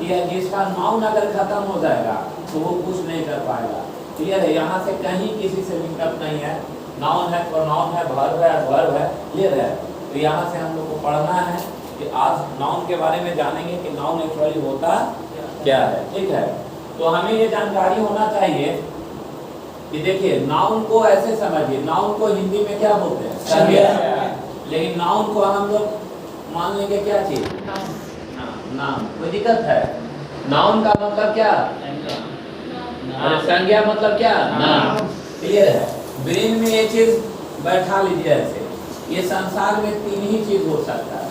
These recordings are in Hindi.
या जिसका नाउन अगर खत्म हो जाएगा तो वो कुछ नहीं कर पाएगा। क्लियर है? यहाँ से कहीं किसी से लिंकअप नहीं है, नाउन है, प्रोनाउन है, वर्ब है। क्लियर है? तो यहाँ से हम लोग को पढ़ना है कि आज नाउन के बारे में जानेंगे कि नाउन एक्चुअली होता क्या है। ठीक है, तो हमें ये जानकारी होना चाहिए कि देखिए नाउन को ऐसे समझिए, नाउन को हिंदी में क्या बोलते हैं? संज्ञा। लेकिन नाउन को हम लोग मान लेंगे क्या चीज? नाम। कोई दिक्कत है? नाउन का मतलब क्या? अरे संज्ञा मतलब क्या? नाम। क्लियर है? ब्रेन में ये चीज बैठा लीजिए ऐसे, ये संसार में तीन ही चीज हो सकता है।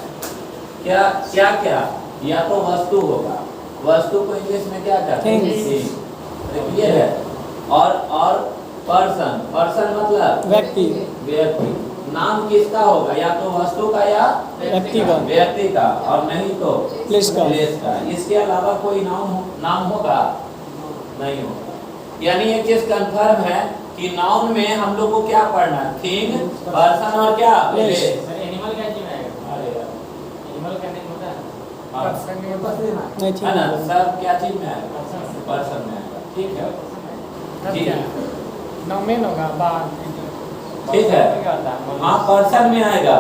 क्या क्या क्या? या तो वस्तु होगा, वस्तु को इंग्लिश में क्या कहते हैं? क्लियर है? और पर्सन, पर्सन मतलब व्यक्ति। व्यक्ति। नाम किसका होगा? या तो वस्तु का या व्यक्ति का, और नहीं तो प्लेस का। इसके अलावा कोई नाम होगा? नहीं होगा। यानी एक चीज कंफर्म है कि नाउन में हम लोग को क्या पढ़ना है? थिंग, पर्सन और क्या? प्लेस। एनिमल क्या चीज है? अरे यार, एनिमल कहने को होता है है ना? सब क्या चीज में आएगा? पर्सन में आएगा। ठीक है जी, नॉमिन होगा बात। ठीक है, हाँ पर्सन में आएगा।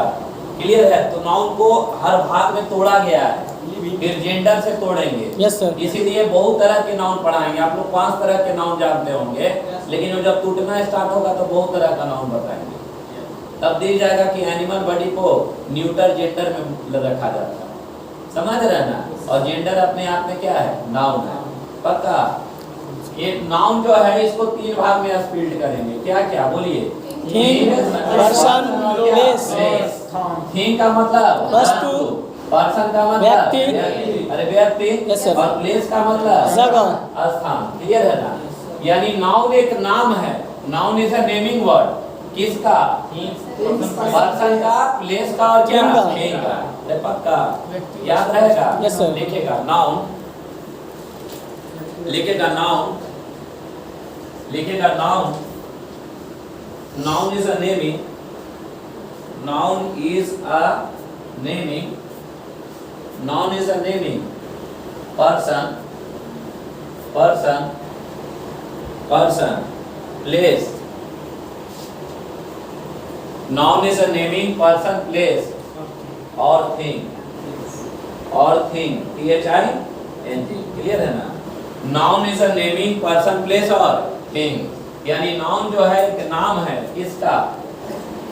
क्लियर है? तो नाउन को हर भाग में तोड़ा गया है, फिर जेंडर से तोड़ेंगे। Yes sir. इसीलिए बहुत तरह के नाउन पढ़ाएंगे। आप लोग 5 तरह के नाउन जानते होंगे, लेकिन वो जब टूटना स्टार्ट होगा तो बहुत तरह का नाउन बताएंगे। तब दी जाएगा कि एनिमल बॉडी को न्यूटर जेंडर में रखा जाता है। समझ रहे ना? और जेंडर अपने आप में क्या है? नाउन है। पक्का? ये नाउन जो है इसको 3 भाग में स्प्लिट करेंगे। क्या क्या बोलिए? Thing, person, place. थिंग का मतलब वस्तु, पर्सन का मतलब व्यक्ति। अरे व्यक्ति। Yes sir. और प्लेस का मतलब जगह, स्थान। क्लियर है ना? यानी नाउन एक नाम है। Noun is a naming word. किसका? पर्सन का, प्लेस का और क्या? थिंग का। अरे पक्का याद रहेगा? Yes sir. लिखेगा नाउन, लिखेगा नाउन, लिखेगा noun. Noun is a naming, noun is a naming, noun is a naming person, person, person, place. Noun is a naming person, place और थिंग, और थिंग, THING। क्लियर है ना? Noun is a naming person, place और थिंग। यानी नाउन जो है एक नाम है। किसका?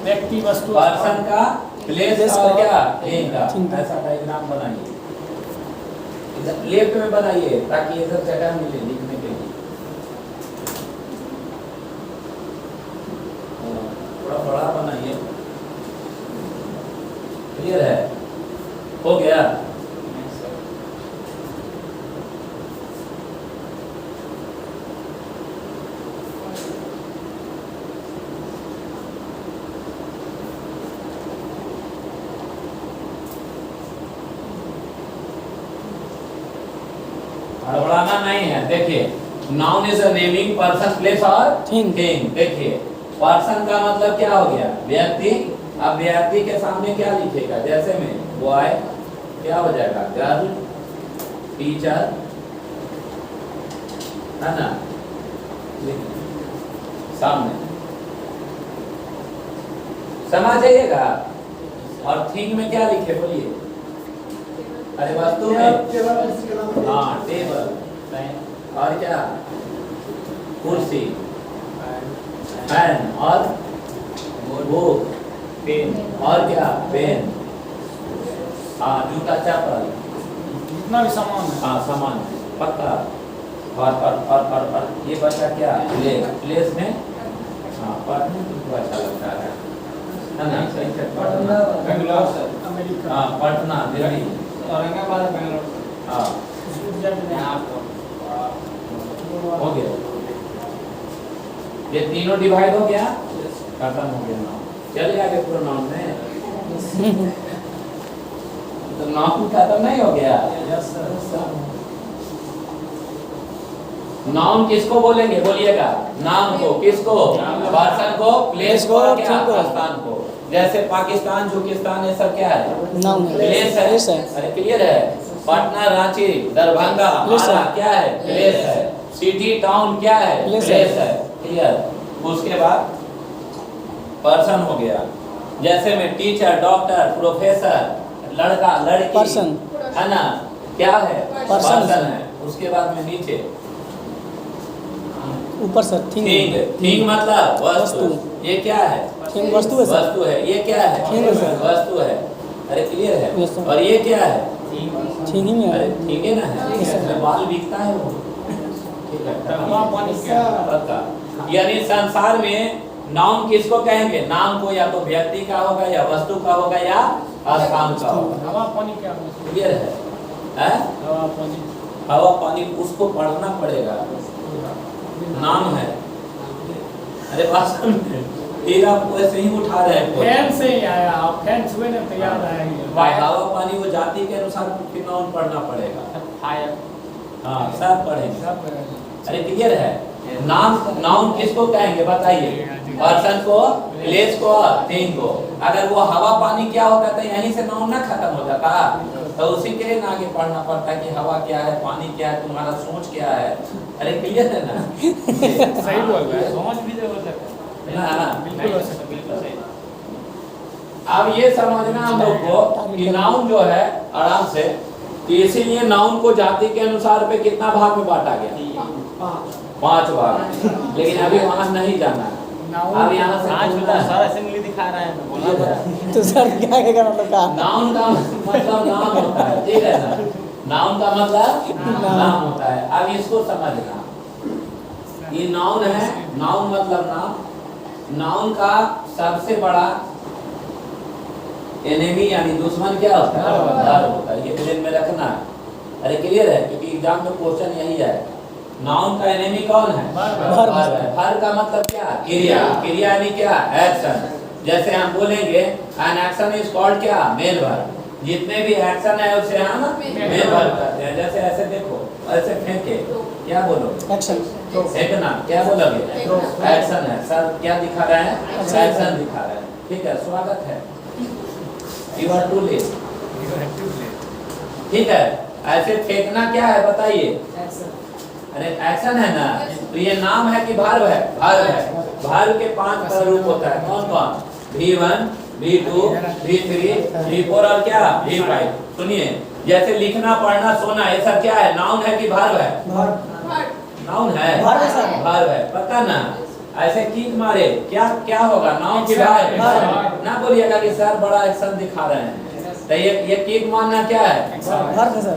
व्यक्ति, वस्तु, पर्सन का, प्लेस Place और का, क्या? थिंग का। थिंग का। ऐसा डायग्राम बनाइए, इधर लेफ्ट में बनाइए ताकि इधर जगह मिले लिखने के लिए। थोड़ा बड़ा बनाइए। क्लियर है? हो गया? हड़बड़ाना नहीं है। देखिए noun is a naming person, place और थिंग। देखिए पर्सन का मतलब क्या हो गया? व्यक्ति। अब व्यक्ति के सामने क्या लिखेगा? जैसे में बॉय क्या हो जाएगा? गर्ल, टीचर, है ना? सामने समझ जाइएगा। और थिंग में क्या लिखे बोलिए? अरे वस्तु में हाँ टेबल, और क्या? कुर्सी, पेन और बुक, पेन और क्या? पेन, हाँ जूता, चप्पल, जितना भी सामान है। हाँ सामान। पक्का? और ये बचा क्या? प्लेस। प्लेस में हाँ पढ़ने तुमको अच्छा लगता है ना? सही से पढ़ना। बेंगलोर से अमेरिका। हाँ पटना, दिल्ली। औरंगाबाद, बेंगलोर। हाँ हो गया। ये तीनों डिवाइड हो गया, खत्म हो गया नाउन। चलिए आगे प्रोनाउन में। तो नाउन खत्म नहीं हो गया? Yes sir. नाउन किसको बोलेंगे? बोलिएगा। नाम को। किसको? पर्सन को, प्लेस को, और क्या? स्थान को। जैसे पाकिस्तान, जुकिस्तान, ये सब क्या है? नाउन है। प्लेस है। प्लेस है। अरे क्लियर है? पटना, रांची, दरभंगा, Place आरा है। क्या है? प्लेस है। सिटी, टाउन क्या है? Place प्लेस है। क्लियर। उसके बाद पर्सन हो गया, जैसे में टीचर, डॉक्टर, प्रोफेसर, लड़का, लड़की, Person। है ना, क्या है? Person। है। उसके बाद में नीचे ऊपर सर थिंग थिंग, थिंग मतलब वस्तु। वस्तु। ये क्या है? थिंग वस्तु है सर। वस्तु है। ये क्या है? थिंग है सर। वस्तु है। अरे क्लियर है। Yes, sir। और ये क्या है? थिंग ही में अरे है। ठीक है ना है। Yes, sir। इसमें बाल बिकता है वो। ठीक है। हवा पानी क्या है? पक्का। यानी संसार में नाउन किसको कहेंगे? नाम को या तो व्यक्ति का होगा, या वस्तु का होगा, या स्थान का होगा। हवा पानी क्या है? क्लियर है? हैं? हवा पानी हवा पानी उसको पढ़ना पड़ेगा। नाम है। अरे बात समझे? फिर आप ऐसे ही उठा रहे हैं। फैन से ही आया, आप फैन छुए ना तो याद आएगी। हवा पानी वो जाति के अनुसार फिर नाउन पढ़ना पड़ेगा। फायर हाँ, सब पढ़ेंगे। सब अरे क्लियर है? नाम, नाउन किसको कहेंगे बताइए? पर्सन को, प्लेस को, थिंग को। अगर वो हवा पानी क्या होता तो यहीं से नाउन ना खत्म हो जाता, तो उसी के लिए ना आगे पढ़ना पड़ता है कि हवा क्या है, पानी क्या है, तुम्हारा सोच क्या है। अरे क्लियर है ना? सही बोल रहा है। समझ भी हो सकता ना ना, बिल्कुल हो सकता, बिल्कुल सही। अब ये समझना हम लोग को कि नाउन जो है आराम से, तो इसीलिए नाउन को जाति के अनुसार पे कितना भाग में बांटा गया? 5 भाग। लेकिन अभी वहां नहीं जाना है। अब यहाँ से पूछना है। सारा असेंबली दिखा रहा है, बोला जा रहा है। तो सर क्या कहेगा मतलब कहा नाउन का मतलब नाम होता है, ठीक है ना? नाउन का मतलब नाम होता है। अब इसको समझना, ये नाउन है। नाउन मतलब नाम। नाउन का सबसे बड़ा एनिमी यानी दुश्मन क्या होता है? वर्ब होता है। ये ब्रेन में रखना है। अरे क्लियर है? क्योंकि एग्जाम में क्वेश्चन यही है। नाउन का एनिमी कौन है? वर्ब। वर्ब है। वर्ब का मतलब क्या? क्रिया। क्रिया यानी क्या? एक्शन। जैसे हम बोलेंगे एन एक्शन इज कॉल्ड क्या? Main verb. जितने भी एक्शन है उसे हम मेन वर्ब कहते हैं। जैसे ऐसे देखो, ऐसे फेंके, क्या बोलोगे? एक्शन फेंकना, क्या बोलोगे? एक्शन है। सर क्या दिखा रहे हैं? एक्शन दिखा रहे हैं। ठीक है, स्वागत है। You are too late. ठीक है, ऐसे फेंकना क्या है बताइए? अरे एक्शन है ना? तो ये नाम है कि भार्व है? भार्व है। भार्व के 5 रूप होता है। कौन कौन? V1, V2, V3, V4 और क्या? V5। सुनिए, जैसे लिखना, पढ़ना, सोना, ये सब क्या है? नाउन है कि भार्व है? नाउन है। भार्व है सर। भार्व है, पता ना? ऐसे किक मारे, क्या क्या होगा? नाउन की भार्व। ना बोलिएगा कि सर बड़ा एक्शन दिखा रहे हैं। तो ये किक मारना क्या है? वर्ब है सर।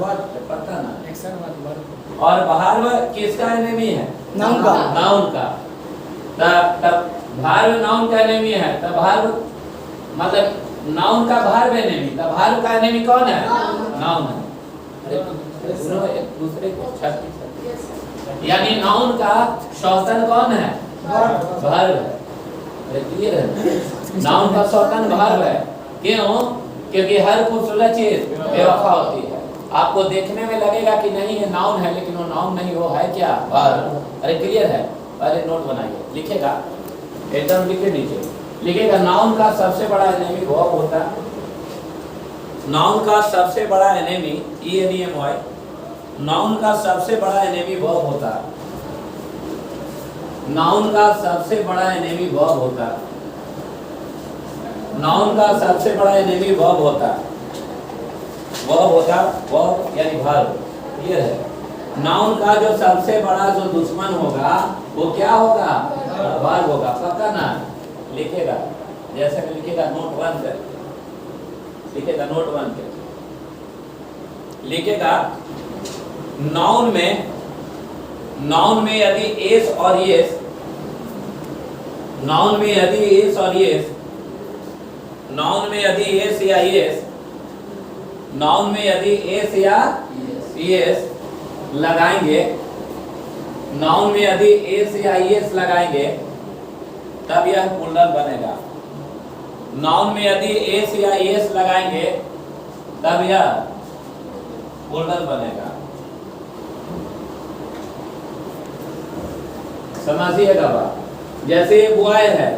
पता ना? एक्शन वाला वर्ब। और भार्व किसका एनिमी है? नाउन का। नाउन का। तब भार्व नाउन का एनिमी है, तब भार्व मतलब नाउन का भार्व एनिमी, तब भार्व का एनिमी कौन है? नाउन है। अरे दोनों एक दूसरे को छत, यानी नाउन का शौतन कौन है? भार्व है। अरे क्लियर है? नाउन का शौतन भार्व है। क्यों? क्योंकि हर खूबसूरत चीज बेवफा होती है। आपको देखने में लगेगा कि नहीं ये नाउन है, लेकिन वो नाउन नहीं, वो है क्या? वर्ब। अरे क्लियर है? पहले नोट बनाइए, लिखेगा एकदम, लिखे नीचे लिखेगा। नाउन का सबसे बड़ा एनिमी वर्ब होता है। नाउन का सबसे बड़ा एनिमी ENEMY, नाउन का सबसे बड़ा एनिमी वर्ब होता है। नाउन का सबसे बड़ा एनिमी वर्ब होता है। नाउन का सबसे बड़ा एनिमी वर्ब होता है। वर्ब होता, वर्ब यानी वर्ब। क्लियर है? नाउन का जो सबसे बड़ा जो दुश्मन होगा वो क्या होगा? वर्ब होगा। पक्का ना? लिखेगा, जैसे कि लिखेगा नोट 1 पे, लिखेगा नोट 1 पे, लिखेगा नाउन में यदि एस और येस, नाउन में यदि एस और येस, नाउन में यदि एस या येस, नाउन में यदि एस या येस लगाएंगे, नाउन में यदि एस या येस लगाएंगे तब यह प्लूरल बनेगा। नाउन में यदि एस या येस लगाएंगे तब यह प्लूरल बनेगा। समझिएगा बात। जैसे ये बॉय है,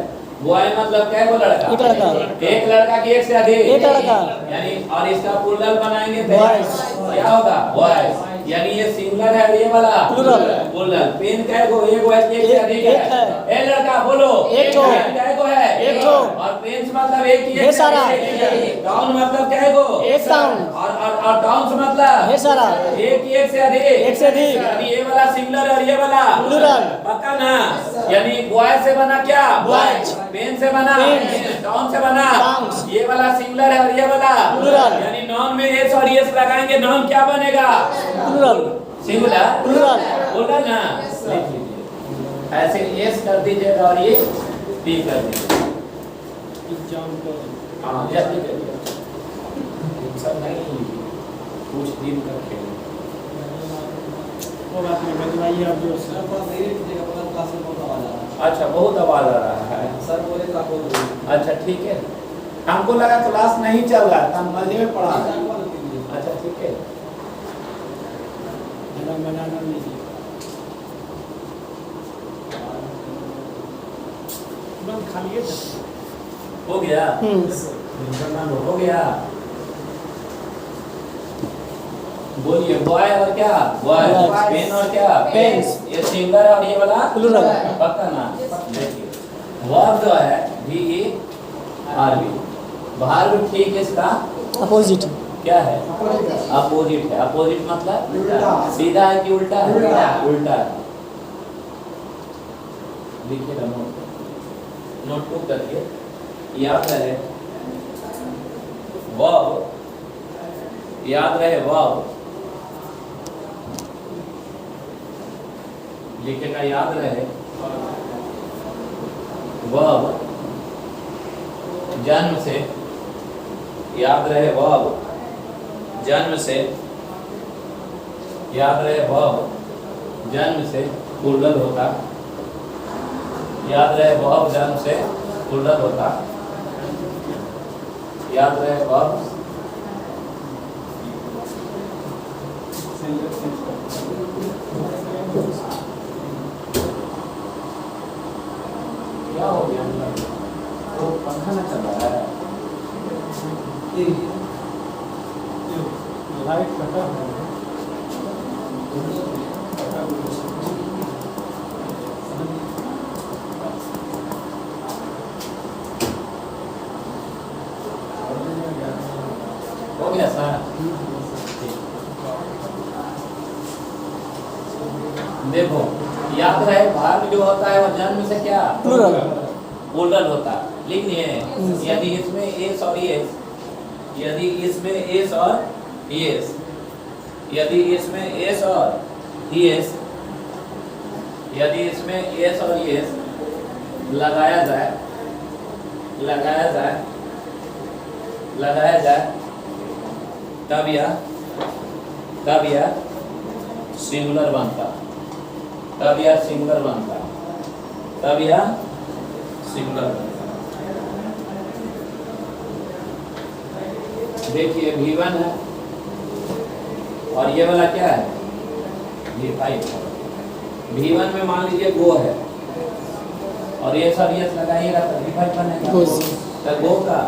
बॉय मतलब क्या है वो लड़का? एक लड़का। एक लड़का की एक से अधिक? एक लड़का। यानी और इसका प्लूरल बनाएंगे तो Boys। क्या होगा? बॉयज। यानी ये सिंगुलर है और ये वाला प्लूरल। प्लूरल। पेन क्या है? एक है कि एक से अधिक एक है? है। ए लड़का बोलो। एक ठो। पेन क्या है? एक ठो। और पेन्स मतलब एक ही ढेर सारा। टाउन मतलब क्या है? एक टाउन। और टाउन्स मतलब ढेर सारा। एक ही एक से अधिक? एक से अधिक। यानी ये वाला सिंगुलर और ये वाला प्लूरल। पक्का ना? यानी बॉय से बना क्या? Boys। पेन से बना Pens। टाउन से बना Towns। ये वाला सिंगुलर है और ये वाला Plural। यानी नाउन में एस और एस लगाएंगे नाउन क्या बनेगा? प्लूरल। Singular plural. बोला ना? लिख लीजिए ऐसे एस कर दीजिएगा और ये टी कर दीजिएगा। एग्जाम्पल हाँ जल्दी करिए सब नहीं कुछ दिन का खेल वो बात नहीं बताइए आप जो अच्छा बहुत आवाज आ रहा है सर बोले तो आपको अच्छा ठीक है हमको लगा क्लास नहीं चल रहा था मजे में पढ़ा अच्छा ठीक है बनाना लीजिए तुरंत खा लिए थे हो गया हो गया बोलिए बॉय और क्या बॉय Boys। पेन और क्या Pens। ये सिंगुलर और ये वाला प्लूरल। पक्का ना देखिए वर्ब जो है भी आर बी वर्ब ठीक इसका अपोजिट। क्या है अपोजिट है अपोजिट मतलब उल्टा। सीधा है कि उल्टा है उल्टा। उल्टा है देखिएगा नोटबुक करके याद रहे वर्ब याद रहे वर्ब लिखेगा याद रहे वर्ब जन्म से याद रहे वर्ब जन्म से याद रहे वर्ब जन्म से प्लूरल होता याद रहे वर्ब जन्म से प्लूरल होता याद रहे वर्ब क्या हो गया तो पंखा ना चल रहा है लाइट कटा है हो गया सर देखो याद रहे भाग जो होता है वो जन्म से क्या प्लूरल। प्लूरल होता है लिख लिए यदि इसमें एस और एस यदि इसमें एस और एस यदि इसमें एस और एस यदि इसमें एस और एस लगाया जाए लगाया जाए लगाया जाए तब यह सिंगुलर बनता तब यह सिंगुलर बनता तब यह सिंगुलर बनता देखिए V1 है और ये वाला क्या है V5 V1 में मान लीजिए गो है और ये सब ये लगाइएगा तो V5 बनेगा Goes। तो गो का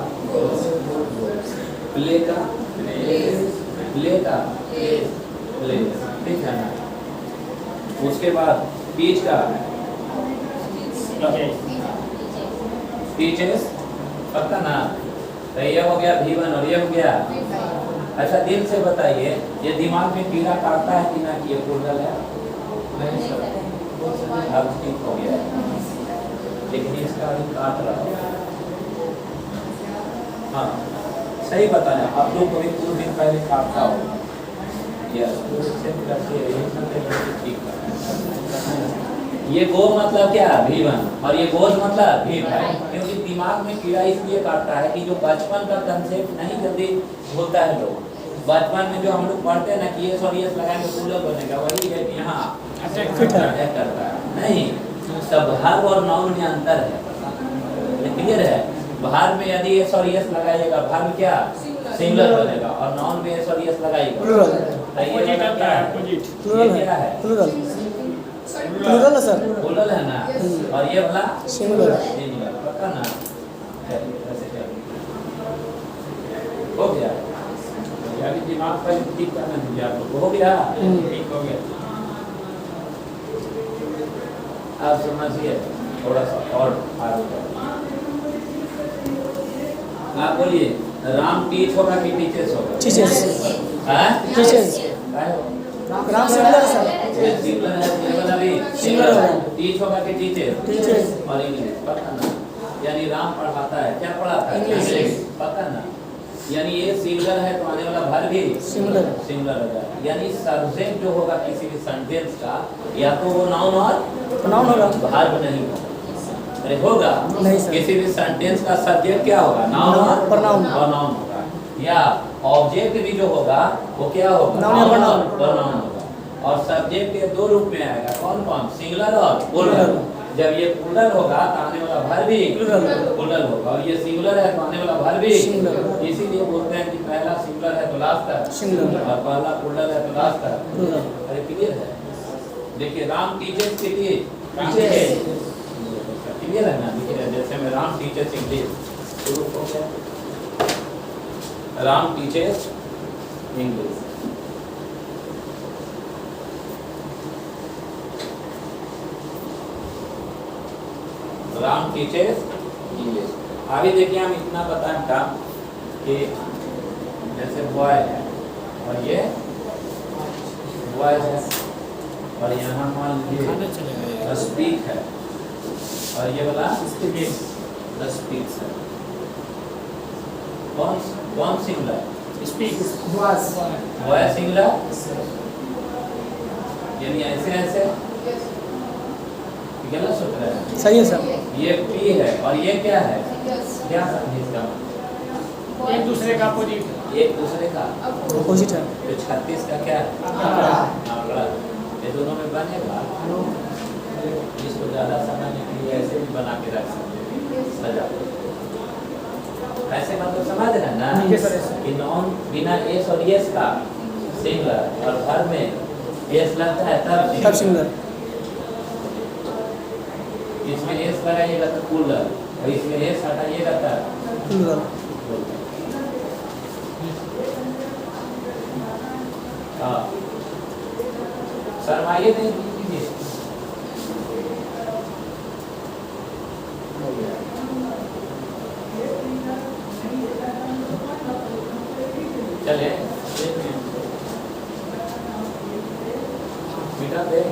प्ले का प्ले का प्ले ठीक है ना उसके बाद टीच का टीचर्स पक्का ना तो ये हो गया V1 और ये हो गया अच्छा दिल से बताइए ये दिमाग में कीड़ा काटता है कि ना कि ये प्लूरल है नहीं सर अब ठीक हो गया लेकिन इसका अभी काट रहा है हाँ सही बताया आप लोग को भी कुछ दिन पहले काटता होगा ये गो मतलब क्या V1 और ये गोज मतलब V5 क्योंकि दिमाग में कीड़ा इसलिए काटता है कि जो बचपन का कंसेप्ट नहीं जल्दी होता है लोग बचपन में जो हम लोग पढ़ते हैं ना कि ये और ये लगाएंगे प्लूरल बनेगा वही है कि यहाँ करता है नहीं सब भार्ब और नाउन में अंतर है क्लियर है भार्ब में यदि एस और एस लगाइएगा भार्ब क्या सिंगुलर बनेगा और नाउन में एस और एस लगाइएगा प्लूरल। तो ये वाला क्या है प्लूरल ये क्या है है प्लूरल है सर प्लूरल है ना और ये वाला सिंगुलर। सिंगुलर पता ना? चलिए ऐसे चलिए, हो गया। अभी दिमाग पर ठीक करना दीजिए आप लोग को, हो गया? ठीक हो गया। आप समझिए थोड़ा सा और आगे। आप बोलिए, राम टीच होगा कि टीचर्स होगा? टीचर्स। हैं? Teachers. Ram singular sir. Singular है, ये वाला भी सिंगुलर होगा। टीच होगा कि टीचर? टीचर्स। और इंग्लिश पता ना, यानी राम पढ़ाता है, क्या पढ़ाता है? इंग्लिश। पता ना, यानी ये सिंगुलर है तो आने वाला भर भी सिंगुलर। सिंगुलर होगा। यानी सब्जेक्ट जो होगा किसी भी सेंटेंस का, या तो वो नाउन और नाउन होगा। वर्ब नहीं होगा। अरे होगा? नहीं सर। किसी भी सेंटेंस का सब्जेक्ट क्या होगा? नाउन और pronoun। pronoun होगा। या ऑब्जेक्ट भी जो होगा वो क्या होगा? Noun या pronoun। pronoun होगा। और सब्जेक्ट के दो रूप में आएगा, कौन कौन? सिंगुलर और प्लूरल। जब ये प्लूरल होगा तो आने वाला भर भी प्लूरल होगा, और ये सिंगुलर है तो आने वाला भर भी सिंगुलर। इसीलिए बोलते हैं कि पहला सिंगुलर है तो लास्ट है सिंगुलर। और पहला प्लूरल है तो लास्ट है। प्लूरल। अरे क्लियर है? देखिए, राम टीचर्स के लिए क्लियर है ना? देखिए जैसे मैं राम टीचर्स इंग्लिश शुरू हो गया, Ram teachers English. Ram teachers English. अभी देखिए हम इतना बताएं था कि जैसे बॉय है और ये बॉय है, और यहाँ मान लीजिए स्पीक है, और ये वाला स्पीक्स है। कौन सिंगुलर? स्पीक्स। बॉय सिंगुलर, यानी ऐसे ऐसे गलत सोच रहे हैं। सही है सर। ये पी है और ये क्या है? क्या समझे इसका? एक दूसरे का अपोजिट। एक दूसरे का अपोजिट है। तो 36 का क्या है? आंकड़ा। ये दोनों में बनेगा। इसको ज्यादा समझने के लिए ऐसे भी बना के रख सकते हैं, सजा ऐसे, मतलब समझ रहे हैं ना कि नॉन बिना एस और यस का सिंगुलर, और भर में एस लगता है तब सिंगुलर। इसमें एस लगाइएगा तो प्लूरल, और इसमें एस हटाइएगा तो प्लूरल। हाँ, शर्माइए नहीं कीजिए। चले बेटा देख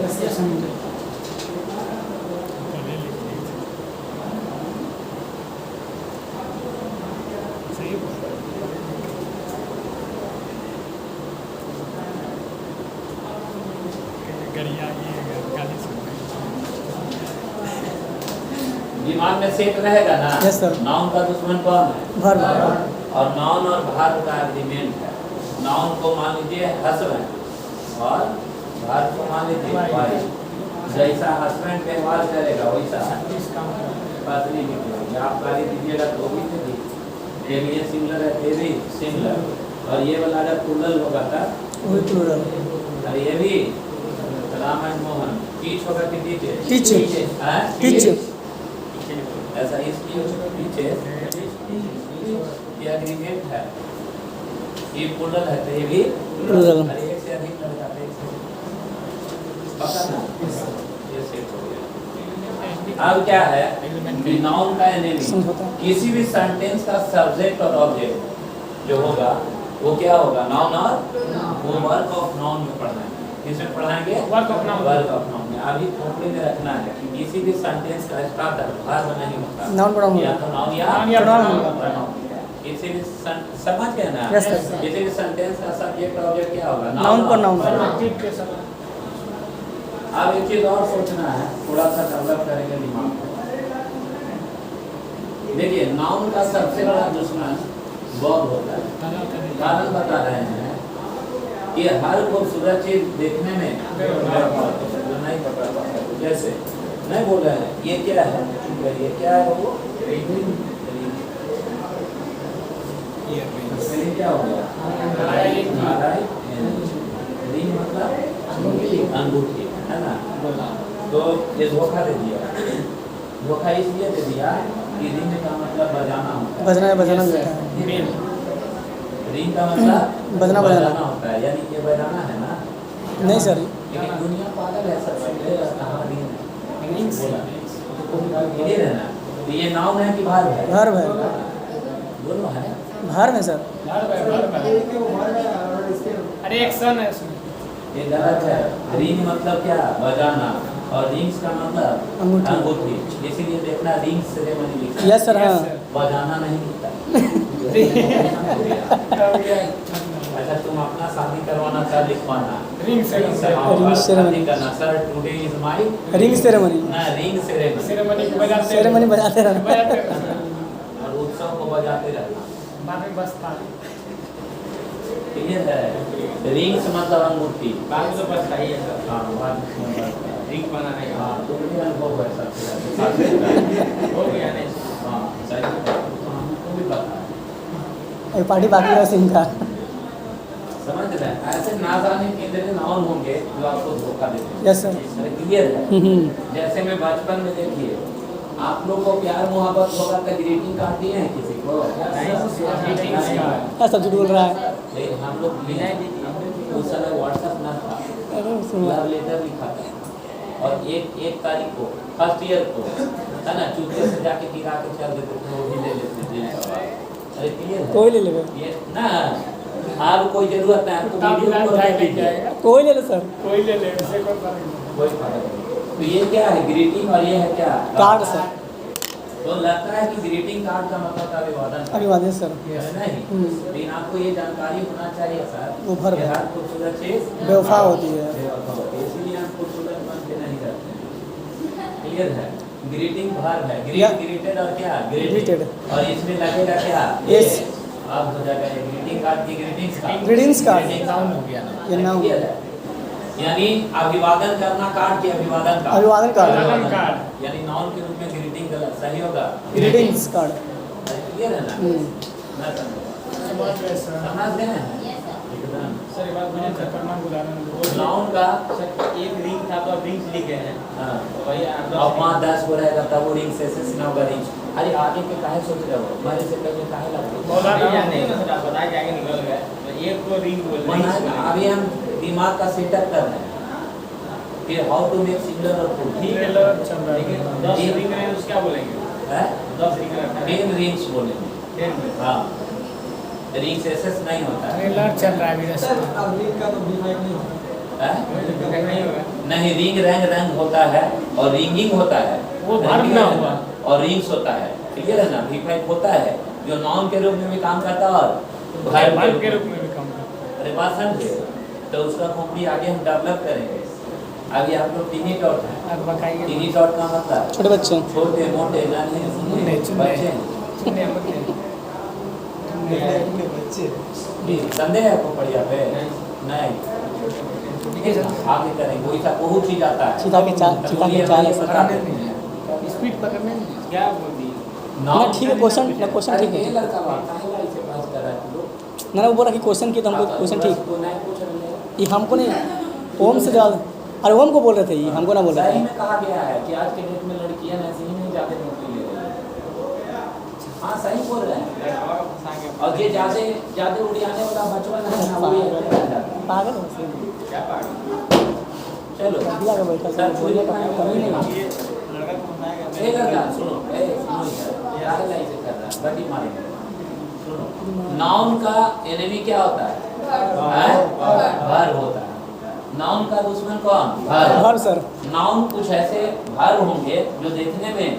दिमाग में सेट रहेगा ना? Yes sir. नाउन का दुश्मन कौन है? वर्ब। और नाउन और वर्ब का एग्रीमेंट है। नाउन को मान लीजिए हस्बैंड, और वर्ब को मान लीजिए वाइफ। जैसा हस्बैंड व्यवहार करेगा वैसा बात नहीं निकलेगी। आप गाली दीजिएगा तो भी नहीं, ये सिंगुलर है, ये भी सिंगुलर, और ये वाला अगर प्लूरल होगा तब वही प्लूरल। और ये भी राम एंड मोहन। टीच होगा कि टीचर? टीचर। टीचर। ऐसा इसकी पीछे ये एग्रीमेंट है, ये प्लूरल है तो ये भी प्लूरल। और एक से अधिक लड़का है, एक से पता ना? ये सेट हो गया। अब क्या है कि नाउन का एनेमी किसी भी सेंटेंस का सब्जेक्ट और ऑब्जेक्ट जो होगा वो क्या होगा? नाउन, और वो वर्क ऑफ नाउन में पढ़ना है। किसमें पढ़ाएंगे? Work of noun. Work of noun में। अभी खोपड़ी में रखना है कि किसी भी सेंटेंस का स्टार्टर वर्ब नहीं होता, नाउन pronoun या तो नाउन या pronoun होगा। pronoun। किसी भी समझ गए ना? Yes, sir. किसी भी सेंटेंस का सब्जेक्ट और ऑब्जेक्ट क्या होगा? Noun pronoun। अब एक चीज और सोचना है, थोड़ा सा डेवलप करेंगे दिमाग को। देखिए, नाउन का सबसे बड़ा दुश्मन वर्ब होता है। कारण बता रहे हैं कि हर खूबसूरत चीज देखने में जो नहीं पता पाता, जैसे नहीं बोल रहे हैं ये क्या है, ये क्या है? वो रिंग क्या हो गया? रिंग मतलब अंगूठी, है ना? तो ये धोखा दे दिया। धोखा इसलिए दे दिया कि रिंग का मतलब बजाना होता है। बजना है, बजाना भी होता है। मेल रिंग का मतलब बजना बजाना होता है, यानी ये बजाना है ना। नहीं सर, लेकिन दुनिया पागल है, सब सुनते रहता है रिंग रिंग्स बोला क्लियर है ना। तो ये नाउन है कि भार्ब है? भार्ब है। दोनों है। भार्ब है सर। अरे एक्शन है इसमें। ये गलत है। रिंग मतलब क्या? बजाना। और रिंग्स का मतलब अंगूठी। अंगूठी। इसीलिए देखना रिंग सेरेमनी लिखा है। यस सर, हाँ। बजाना नहीं लिखा अच्छा, तुम अपना शादी करवाना था, लिखवाना रिंग रिंग सेरेमनी करना। Sir today is my ring ceremony. ना, रिंग सेरेमनी। सेरेमनी को बजाते सेरेमनी बजाते रहना। बजाते रहना। और उत्सव को बजाते रहना। बाद में बसता क्लियर है। रिंग्स मतलब अंगूठी। बात तो बस सही है सर। हाँ, बात रिंग बनाने का हाँ, तुम भी अनुभव है सबसे हो गया नहीं। हाँ, सही है। हाँ, तुम भी पता है। एक पार्टी बाकी है सिंह का। समझ रहे हैं? ऐसे ना जाने केंद्र नाउन होंगे जो आपको धोखा देते हैं। Yes sir. अरे क्लियर है। जैसे मैं बचपन में देखिए, आप लोग को प्यार मोहब्बत होगा तो ग्रीटिंग कार्ड दिए हैं किसी को? ऐसा झूठ बोल रहा है। नहीं, हम लोग बिना उस समय व्हाट्सएप ना था, अरे सुन लव लेटर लिखा था। और एक तारीख को फर्स्ट ईयर को है ना, चुपके से जाके गिरा के चल देते थे, वो भी ले लेते थे। अरे क्लियर है। कोई ले लेगा। ये ना, आप कोई जरूरत नहीं, आपको वीडियो कॉल कर लीजिए। कोई ले ले सर। कोई ले ले, उसे कोई फर्क नहीं। कोई फर्क नहीं। तो ये क्या है? ग्रीटिंग। और ये है क्या? Card sir. तो लगता है कि ग्रीटिंग कार्ड का मतलब था अभिवादन। अभिवादन सर। नहीं, लेकिन आपको ये जानकारी होना चाहिए सर। वो भर कि है। हर खूबसूरत चीज बेवफा होती है। बेवफा होती है। इसीलिए हम खूबसूरत बन के नहीं रहते हैं। क्लियर है। ग्रीटिंग भार है। ग्रीटेड और क्या? Greeted। और इसमें लगेगा क्या? Yes। अब हो जाएगा ये ग्रीटिंग कार्ड की greetings card. Greetings card। Noun हो गया ना। ये नाउन। क्लियर है। यानी अभिवादन करना कार्ड की अभिवादन कार्ड। अभिवादन कार्ड। अभिवादन कार्ड। यानी नाउन के रूप में ग्रीटिंग गलत सही होगा। Greetings card. क्लियर है ना? ना समझ गए सर। समझ गए हैं? एकदम। सर ये बात मैंने खतरनाक उदाहरण दिया। नाउन का सर एक रिंग था तो अब रिंग्स लिखे हैं। हाँ, तो वही अब 5-10 हो रहेगा तब वो रिंग से नाउ का रिंग। अरे आगे के काहे सोच रहे हो? मेरे से पहले काहे लगते हो? नहीं ना सर, आप बताए कि आगे निकल गए। तो एक को रिंग बोल रहे हैं। अभी हम दिमाग का सेटअप कर रहे हैं कि हाउ टू मेक सिंगुलर और फुल। ठीक है, चल रहा लेकिन है। 10 रिंग रहे तो क्या बोलेंगे? है 10 रिंग रखा है। 10 रिंग्स बोलेंगे। 10 में। हाँ, रिंग से नहीं होता है। ट्रेलर चल रहा है अभी सर रास्ते। अब रिंग का तो डिफाइन नहीं होता। है? नहीं होगा। नहीं, रिंग रंग होता है और रिंगिंग होता है। वो verb ना हुआ। और रिंग्स होता है। क्लियर है ना? V5 होता है जो नाउन के रूप में भी काम करता है और वर्ब के रूप में भी काम करता है। अरे बात समझे? तो उसका खूबी आगे हम डेवलप करेंगे। अभी आप लोग टीनी टॉट है। अब बताइए। टीनी टॉट का मतलब छोटे बच्चे। छोटे मोटे नानी मुन्ने, चुन्ने। बच्चे। चुन्ने मुन्ने। बच्चे भी संदेह है आपको बढ़िया पे? नहीं। ठीक है, आगे करेंगे। वैसा बहुत चीज आता है। चीता के चाल है सर। बता देते हैं। स्पीड पकड़ने नहीं। क्या बोल दी? ना ठीक है, क्वेश्चन ना क्वेश्चन ठीक ये है। लड़का बात काहे लाई से बात कर रहा है तू लोग? ना वो बोला कि क्वेश्चन की तो हमको क्वेश्चन ठीक। तो नहीं पूछ रहे हैं। ये हमको नहीं, ओम से ज़्यादा। अरे ओम को बोल रहे थे, ये हमको ना बोल रहे सही थे। में कहा गया है कि आज के डेट में लड़कियां ऐसे ही नहीं जाके नौकरी ले रही है। हाँ, सही बोल रहे हैं। लड़का को फंसा के। और ये ज्यादा उड़ियाने वाला बचपन है ना, वो ये करता जाता है। पागल हो सर। क्या पागल? चलो दिया का बैठा सर, बोलने का कमी नहीं है। ये लड़का को फंसाया गया। ए लड़का सुनो, सुनो यार, ये आगे लाई से कर रहा है, बड़ी मारेंगे। सुनो, नाउन का एनिमी क्या होता है? भर होता है। नाउन का दुश्मन कौन? भर। भर सर। नाउन कुछ ऐसे भर होंगे जो देखने में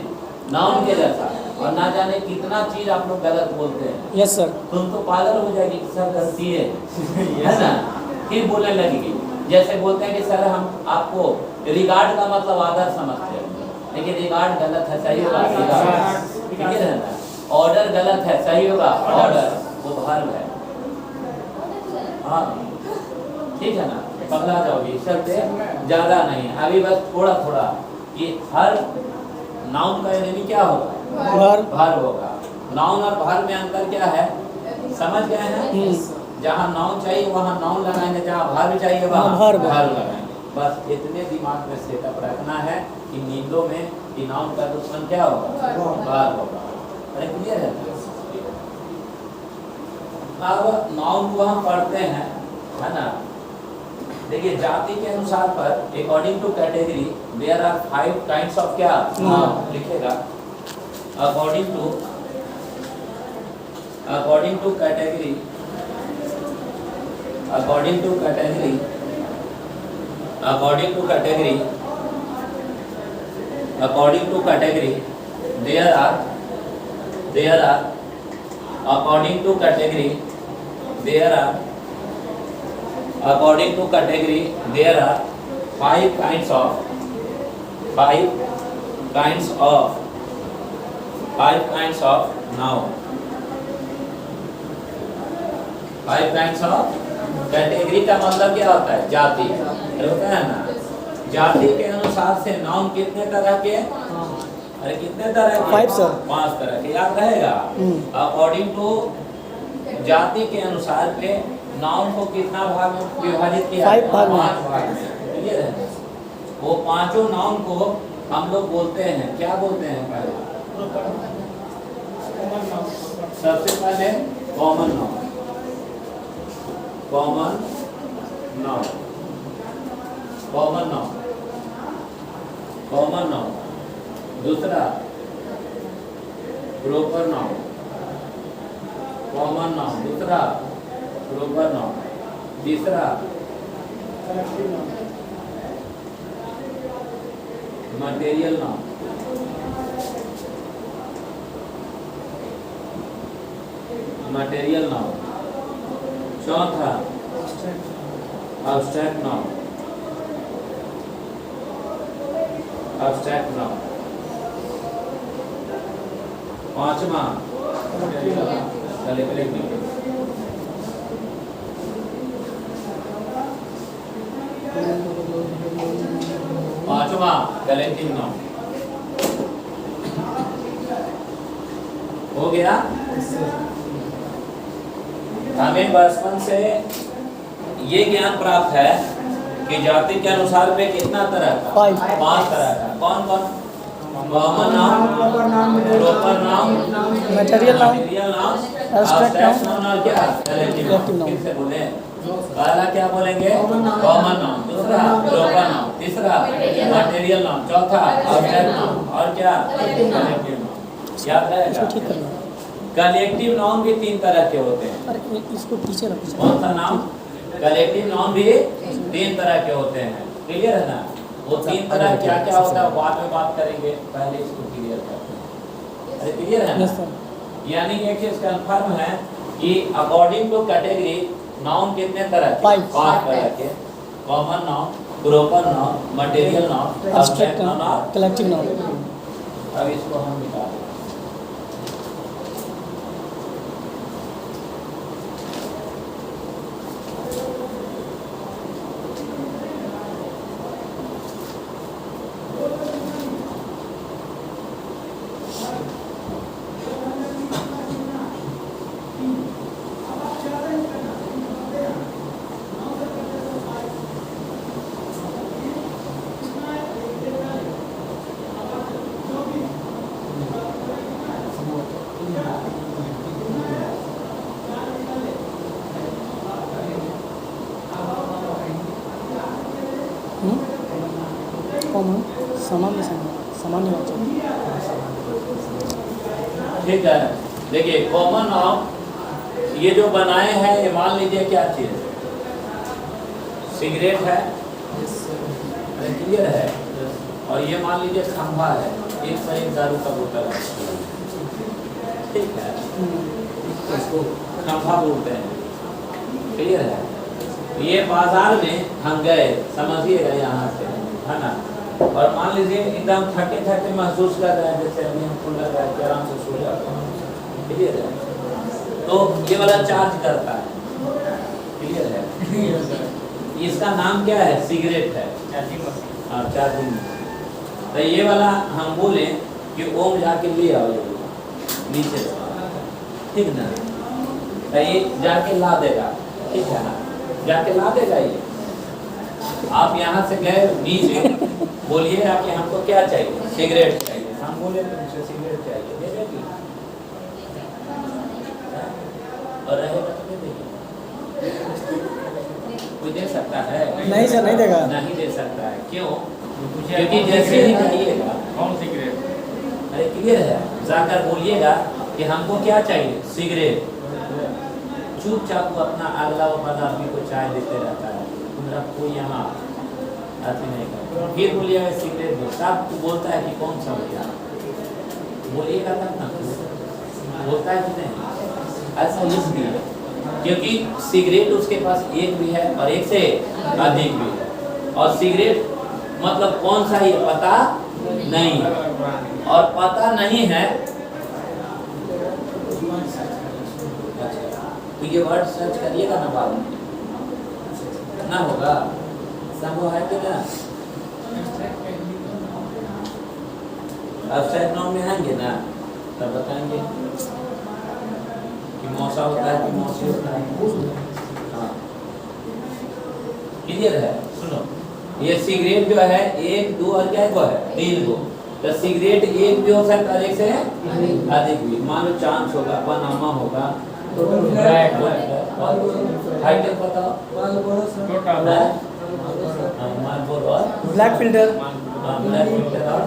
नाउन के जैसा और ना जाने कितना चीज आप लोग गलत बोलते हैं। Yes sir. तुम तो पागल हो जाएगी कि सर गलती है ना? फिर बोलने लगेगी। जैसे बोलते हैं कि सर हम आपको रिगार्ड का मतलब आदर समझते हैं, लेकिन रिगार्ड गलत है, सही होगा रिगार्ड। ठीक है ना? ऑर्डर गलत है, सही होगा ऑर्डर। वो भार है। हाँ, ठीक है ना? पगला जाओगी सबसे ज्यादा नहीं, अभी बस थोड़ा थोड़ा कि हर नाउन का एनिमी क्या होगा? भर। भर होगा। नाउन और भर में अंतर क्या है? समझ गए हैं? जहाँ नाउन चाहिए वहाँ नाउन लगाएंगे, जहाँ भर चाहिए वहाँ भर लगाएंगे। बस इतने दिमाग में सेटअप रखना है कि नींदों में कि नाउन का दुश्मन क्या होगा? भर होगा। अरे क्लियर है? अब नाउन को हम पढ़ते हैं, है ना। देखिए जाति के अनुसार पर according to category there are 5 kinds of क्या नाउन लिखेगा। According to category, according to category there are according to category there are 5 kinds of noun, 5 kinds of category का मतलब क्या होता है? जाति होता है ना। जाति के अनुसार से नाउन कितने तरह के? अरे कितने तरह के? 5 सर। 5 तरह के, याद रहेगा। अकॉर्डिंग टू जाति के अनुसार के नाउन को कितना भाग में विभाजित किया? 5 भाग में। 5 भाग में। क्लियर है? वो पांचों नाउन को हम लोग बोलते हैं, क्या बोलते हैं? पहले सबसे पहले कॉमन नाउन, कॉमन नाउन। दूसरा प्रॉपर नाउन, कॉमन नाउन। दूसरा प्रॉपर नाउन। तीसरा मटेरियल नाउन। चौथा एब्स्ट्रैक्ट नाउन। पांचवा कलेक्टिव नाउन। हो गया। हमें बचपन से ये ज्ञान प्राप्त है कि जाति के अनुसार पे कितना तरह का? 5 तरह का। कौन कौन? Common noun, proper noun, material noun, abstract noun और क्या? Collective noun. फिर से बोले, पहला क्या बोलेंगे? Common noun. दूसरा प्रॉपर नाउन। तीसरा मटेरियल नाउन। चौथा एब्स्ट्रैक्ट नाउन और क्या? Collective noun. याद रहेगा? कलेक्टिव नाउन भी 3 तरह के होते हैं। अरे इसको पीछे रखो। कौन सा नाउन? कलेक्टिव नाउन भी 3 तरह के होते हैं। क्लियर है ना? वो 3 तरह क्या क्या होता है बाद में बात करेंगे, पहले इसको क्लियर करते हैं। अरे क्लियर है ना? यानी एक चीज कंफर्म है कि अकॉर्डिंग टू कैटेगरी नाउन कितने तरह के? 5 तरह के। Common noun, proper noun, material noun, abstract noun और कलेक्टिव नाउन। अब इसको हम निकालें। सामान्य वाचक। ठीक है। देखिए कॉमन नाउन ये जो बनाए हैं, ये मान लीजिए क्या चीज? सिगरेट है, क्लियर है। और ये मान लीजिए खंभा है, एक से एक दारू का बोतल है, ठीक है। इसको खंभा बोलते हैं, क्लियर है। ये बाजार में हम गए, समझिएगा यहाँ से, है ना। और मान लीजिए एकदम थके थके महसूस कर रहे हैं, जैसे अभी हमको लग रहा है कि आराम से सो जाते हैं, क्लियर है। तो ये वाला चार्ज करता है, क्लियर है। इसका नाम क्या है? सिगरेट है, हाँ चार्जिंग। तो ये वाला हम बोले कि ओम जाके ले आओ नीचे, ठीक ना। तो ये जाके ला देगा, ठीक है ना, जाके ला देगा। ये आप यहाँ से गए नीचे, बोलिए आप हमको क्या चाहिए? सिगरेट चाहिए। हम बोले तुमसे सिगरेट चाहिए, दे देगी, और रहेगा तो दे देंगे। कोई दे सकता है? नहीं सर, नहीं देगा। नहीं दे सकता है। क्यों? क्योंकि जैसे ही कहिएगा, कौन सिगरेट? अरे क्लियर है, जाकर बोलिएगा कि हमको क्या चाहिए, सिगरेट, चुपचाप वो अपना अगला वाला आदमी को चाय देते रहता है, तुम्हारा कोई यहाँ अति नहीं करता। फिर बोलिएगा सिगरेट दो, साहब तू बोलता है कि कौन सा भैया, बोलिएगा तब ना, बोलता है कि नहीं। ऐसा इसलिए क्योंकि सिगरेट उसके पास एक भी है और एक से अधिक भी है, और सिगरेट मतलब कौन सा ये पता नहीं, और पता नहीं है तो ये वर्ड सर्च करिएगा ना, बाद में ना होगा, संभव है कि ना? वेबसाइट नाम में आएंगे ना तब बताएंगे कि मौसा होता है कि मौसी होता है। हाँ क्लियर है? सुनो, ये सिगरेट जो है एक दो और क्या है, तीन गो, तो सिगरेट एक भी हो सकता है, एक से अधिक भी। मान लो चांस होगा, पनामा होगा, हाइटेक बताओ, मालबोरो और ब्लैक फिल्टर। ब्लैक फिल्टर और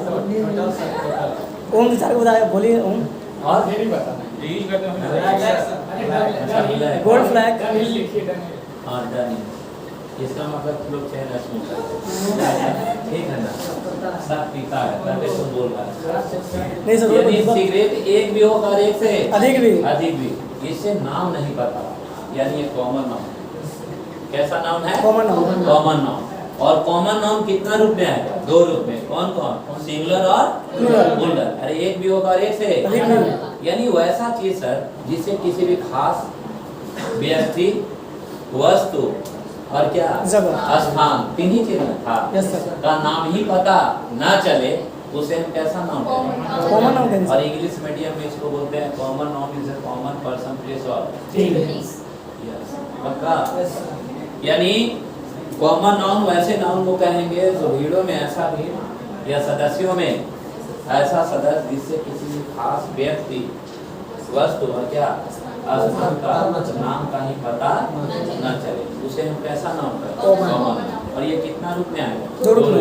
ओम सर को बताया, बोलिए ओम। और ये नहीं बताना। यूज करते हैं गोल्ड फ्लैग। डनिल लिखिए, डनिल। हाँ डन, इसका मतलब लोग चैन स्मोकर, ठीक है ना, सब पीता है तभी तुम बोल रहा है। नहीं सर, यदि सिगरेट एक भी होगा और एक से अधिक भी, इससे नाम नहीं पता, यानी ये कॉमन नाम। कैसा नाम है? Common noun. Common noun. और कॉमन नाउन कितना रूप में आएगा? दो रूप में। कौन कौन? सिंगुलर और प्लूरल। अरे एक भी होगा और एक से अधिक भी। यानी वैसा चीज सर जिससे किसी भी खास व्यक्ति, वस्तु और क्या जगह, स्थान, तीन ही चीज में था यस सर, का नाम ही पता ना चले, उसे हम कैसा नाम कहेंगे? कॉमन नाउन कहेंगे और सर। इंग्लिश मीडियम में इसको बोलते हैं common noun is a common person, place और यस पक्का। यानी कॉमन नाउन वैसे नाउन को कहेंगे जो भीड़ों में ऐसा भी, या सदस्यों में ऐसा सदस्य जिससे किसी भी खास व्यक्ति, वस्तु और क्या स्थान का नाम का ही पता न चले, उसे हम कैसा नाम कहते हैं? कॉमन। और ये कितना रूप में आएगा? दो रूप में।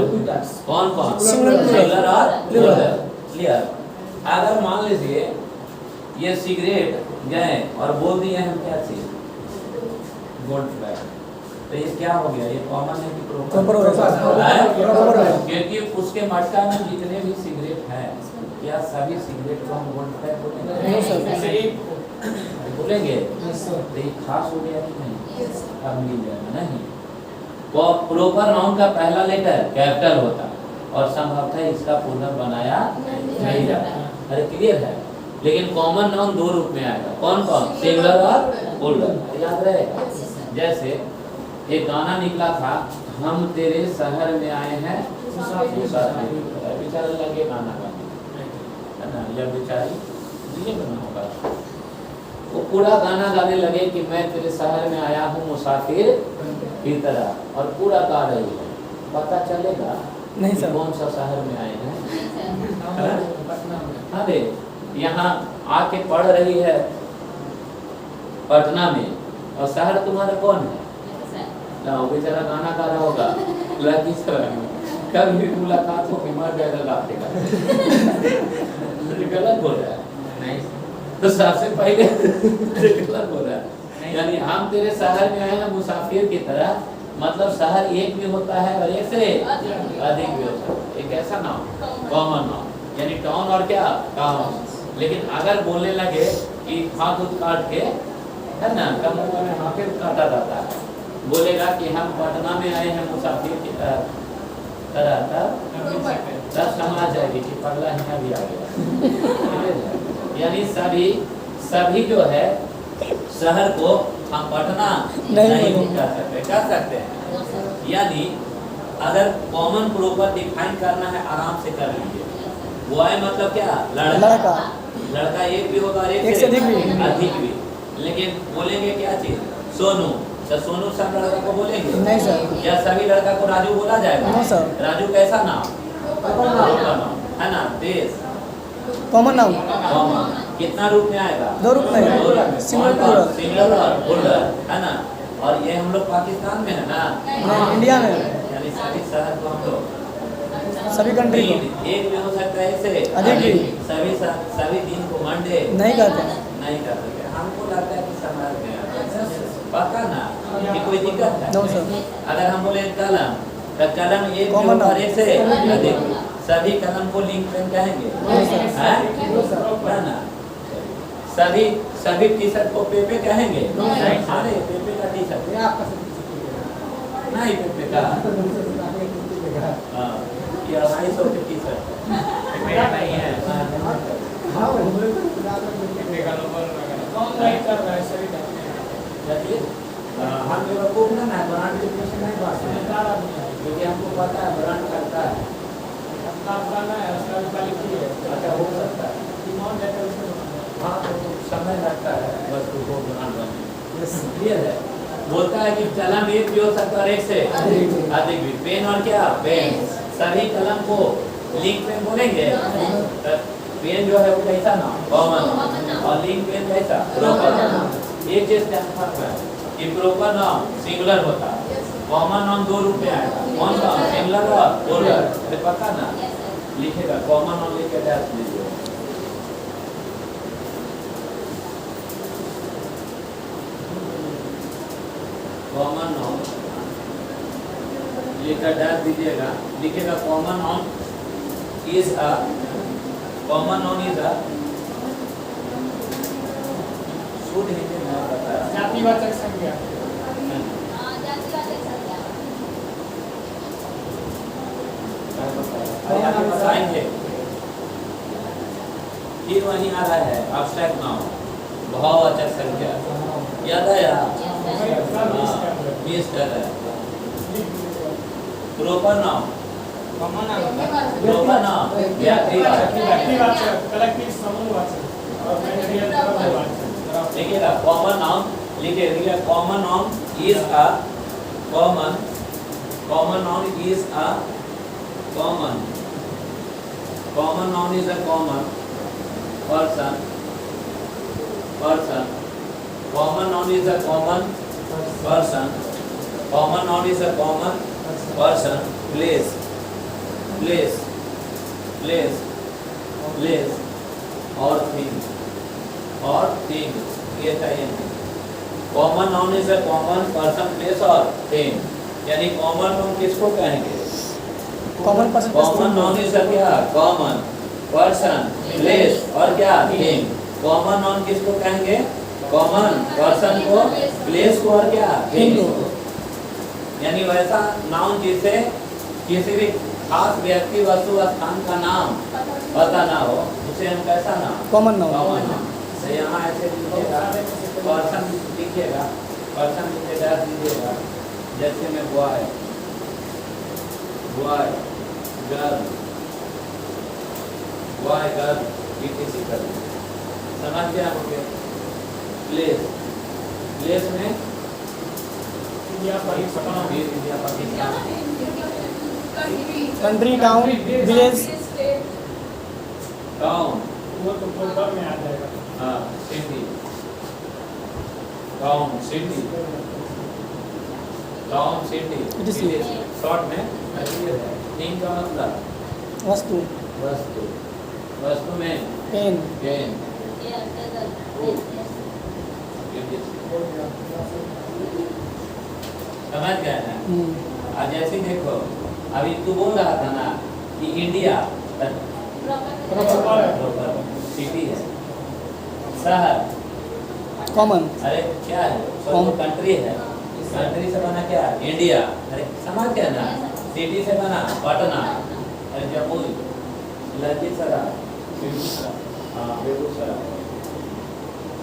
कौन कौन? सिंगुलर, सिंगुलर और प्लूरल। प्लूरल। क्लियर? अगर मान लीजिए ये सिगरेट गए और बोल दिए हम क्या चीज, गोल्ड फ्लैग, तो ये क्या हो गया? ये कॉमन है कि प्रॉपर हो गया है? प्रॉपर हो गया। क्योंकि उसके मटका में जितने भी सिगरेट हैं, क्या सभी सिगरेट को हम गोल्ड फ्लैग बोलेंगे? नहीं सर। बोलेंगे? तो ये खास हो गया कि नहीं? अब मिल जाएगा नहीं। वो प्रॉपर नाउन का पहला लेटर कैपिटल होता है और संभवतः इसका पूर्ण बनाया नहीं जाता। अरे क्लियर है? लेकिन कॉमन नाउन दो रूप में आएगा। कौन कौन? सिंगुलर और प्लूरल। याद रहेगा? जैसे एक गाना निकला था, हम तेरे शहर में आए हैं मुसाफिर। बेचारा लगे गाना गाने, है ना, या बेचारी ये बना होगा, वो पूरा गाना गाने लगे कि मैं तेरे शहर में आया हूँ मुसाफिर की तरह, और पूरा गा रही है। पता चलेगा नहीं कि सर। कौन सा शहर में आए हैं? पटना में। अरे यहाँ आके पढ़ रही है पटना में, और शहर तुम्हारा कौन है? ना वो बेचारा गाना गा रहा होगा लड़की से, कभी मुलाकात होगी मर जाएगा गाते का। गलत बोल रहा है। नहीं तो सबसे पहले गलत बोल रहा है। यानी हम तेरे शहर में आए हैं मुसाफिर की तरह, मतलब शहर एक भी होता है और एक से अधिक भी होता है। एक ऐसा नाम कॉमन नाम, यानी टाउन और क्या टाउन। लेकिन अगर बोलने लगे कि हाथ उठ काट के, है ना, कम उम्र में हाथ काटा जाता है, बोलेगा कि हम पटना में आए हैं मुसाफिर की तरह, तब समझ जाएगी कि पगला यहाँ भी आ गया। यानी सभी जो है शहर को हम पटना नहीं कर सकते हैं। यानी अगर कॉमन प्रॉपर डिफाइन करना है, आराम से कर लीजिए। बॉय मतलब क्या? लड़का। लड़का एक भी होगा और एक से अधिक भी। लेकिन बोलेंगे क्या चीज? सोनू, तो सोनू सब लड़का को बोलेंगे? नहीं सर। क्या सभी लड़का को राजू बोला जाएगा? नहीं सर। राजू कैसा नाम? है ना, देश। कॉमन नाउन कॉमन कितना रूप में आएगा? 2 रूप में दो रूप में। सिंगुलर कौन कौन? प्लूरल सिंगुलर और प्लूरल, है ना। और ये हम लोग पाकिस्तान में है ना, नहीं इंडिया में यानी सभी शहर को हम लोग सभी कंट्री को एक भी हो सकता है ऐसे अधिक भी। सभी दिन को मंडे नहीं कहते नहीं कर सकते। हमको लगता है कि समझ गए पक्का ना कि कोई दिक्कत है? नो सर अगर हम बोले कलम तो कलम एक Common और noun। एक से अधिक, सभी कलम को लिंक पेन कहेंगे, हैं? है ना। सभी टी शर्ट को पेपे कहेंगे, अरे पेपे का टी शर्ट नहीं, पेपे का हाँ, ये 250 की टी शर्ट मेरा नहीं है कौन नहीं कर रहा है सही बात देखिए हम बेवकूफ ना है, ब्रांड के पीछे नहीं बात है, क्योंकि हमको पता है ब्रांड करता है। आपका ना है उसका क्वालिटी है अच्छा हो सकता है, डिमांड है तो उसमें हाँ तो समय लगता है वस्तु को ब्रांड बनने में। क्लियर है। बोलता है कि कलम एक भी हो सकता है, एक से अधिक भी। पेन और क्या? पेन। सभी कलम को लिंक पेन बोलेंगे। पेन जो है वो कैसा ना कॉमन, और लिंक पेन कैसा प्रॉपर। एक चीज ध्यान रखना है कि प्रॉपर नाम सिंगुलर होता है, कॉमन नाम 2 रूप में आएगा। कौन सा? सिंगुलर और प्लूरल। तो पता ना लिखेगा, कॉमन नाम लिख के डैश लीजिए। कॉमन नाउन लिखकर डैश दीजिएगा, लिखेगा common noun is a, common noun is अ, शुद्ध हिंदी में पता है जातिवाचक संज्ञा बताएंगे। फिर वही आ रहा है एब्स्ट्रैक्ट नाउन, भाववाचक संख्या। याद आया? मिस कर रहा है। प्रॉपर नाउन, प्रॉपर नाउन व्यक्तिवाचक कलेक्टिव समूहवाचक और व्यक्तिवाचक लिखिएगा कॉमन नाउन, लिखिएगा common noun is a common noun is a common noun is a common person common noun is a common person common noun is a common person place और थिंग ये चाहिए। Common noun is a common person place और थिंग, यानी कॉमन नाउन किसको कहेंगे? Common person common noun is क्या? कॉमन पर्सन प्लेस और क्या? थिंग। कॉमन नाउन किसको कहेंगे? कॉमन पर्सन को, प्लेस को और क्या? थिंग को। यानी वैसा नाउन जिसे किसी भी खास व्यक्ति वस्तु स्थान का नाम पता ना हो, उसे हम कैसा नाम? Common noun common noun. तो यहाँ ऐसे लिखिएगा, पर्सन लिखिएगा, पर्सन लिखे डैश दीजिएगा, जैसे में बॉय गर्ल किसी तरह समझ गया होंगे। प्लेस में India Pakistan India Pakistan, country town village town, वो तो प्रोग्राम में आ जाएगा हाँ city, town city It is short में थिंग का मतलब वस्तु वस्तु में पेन पेन, समझ गए ना। आज जैसे देखो अभी तू बोल रहा था ना कि इंडिया सिटी है, शहर कॉमन अरे क्या है? कंट्री है, कंट्री से बना क्या? इंडिया। अरे समझ गया ना। सिटी से बना पटना, अरे जमुई, लखीसराय, बेगूसराय,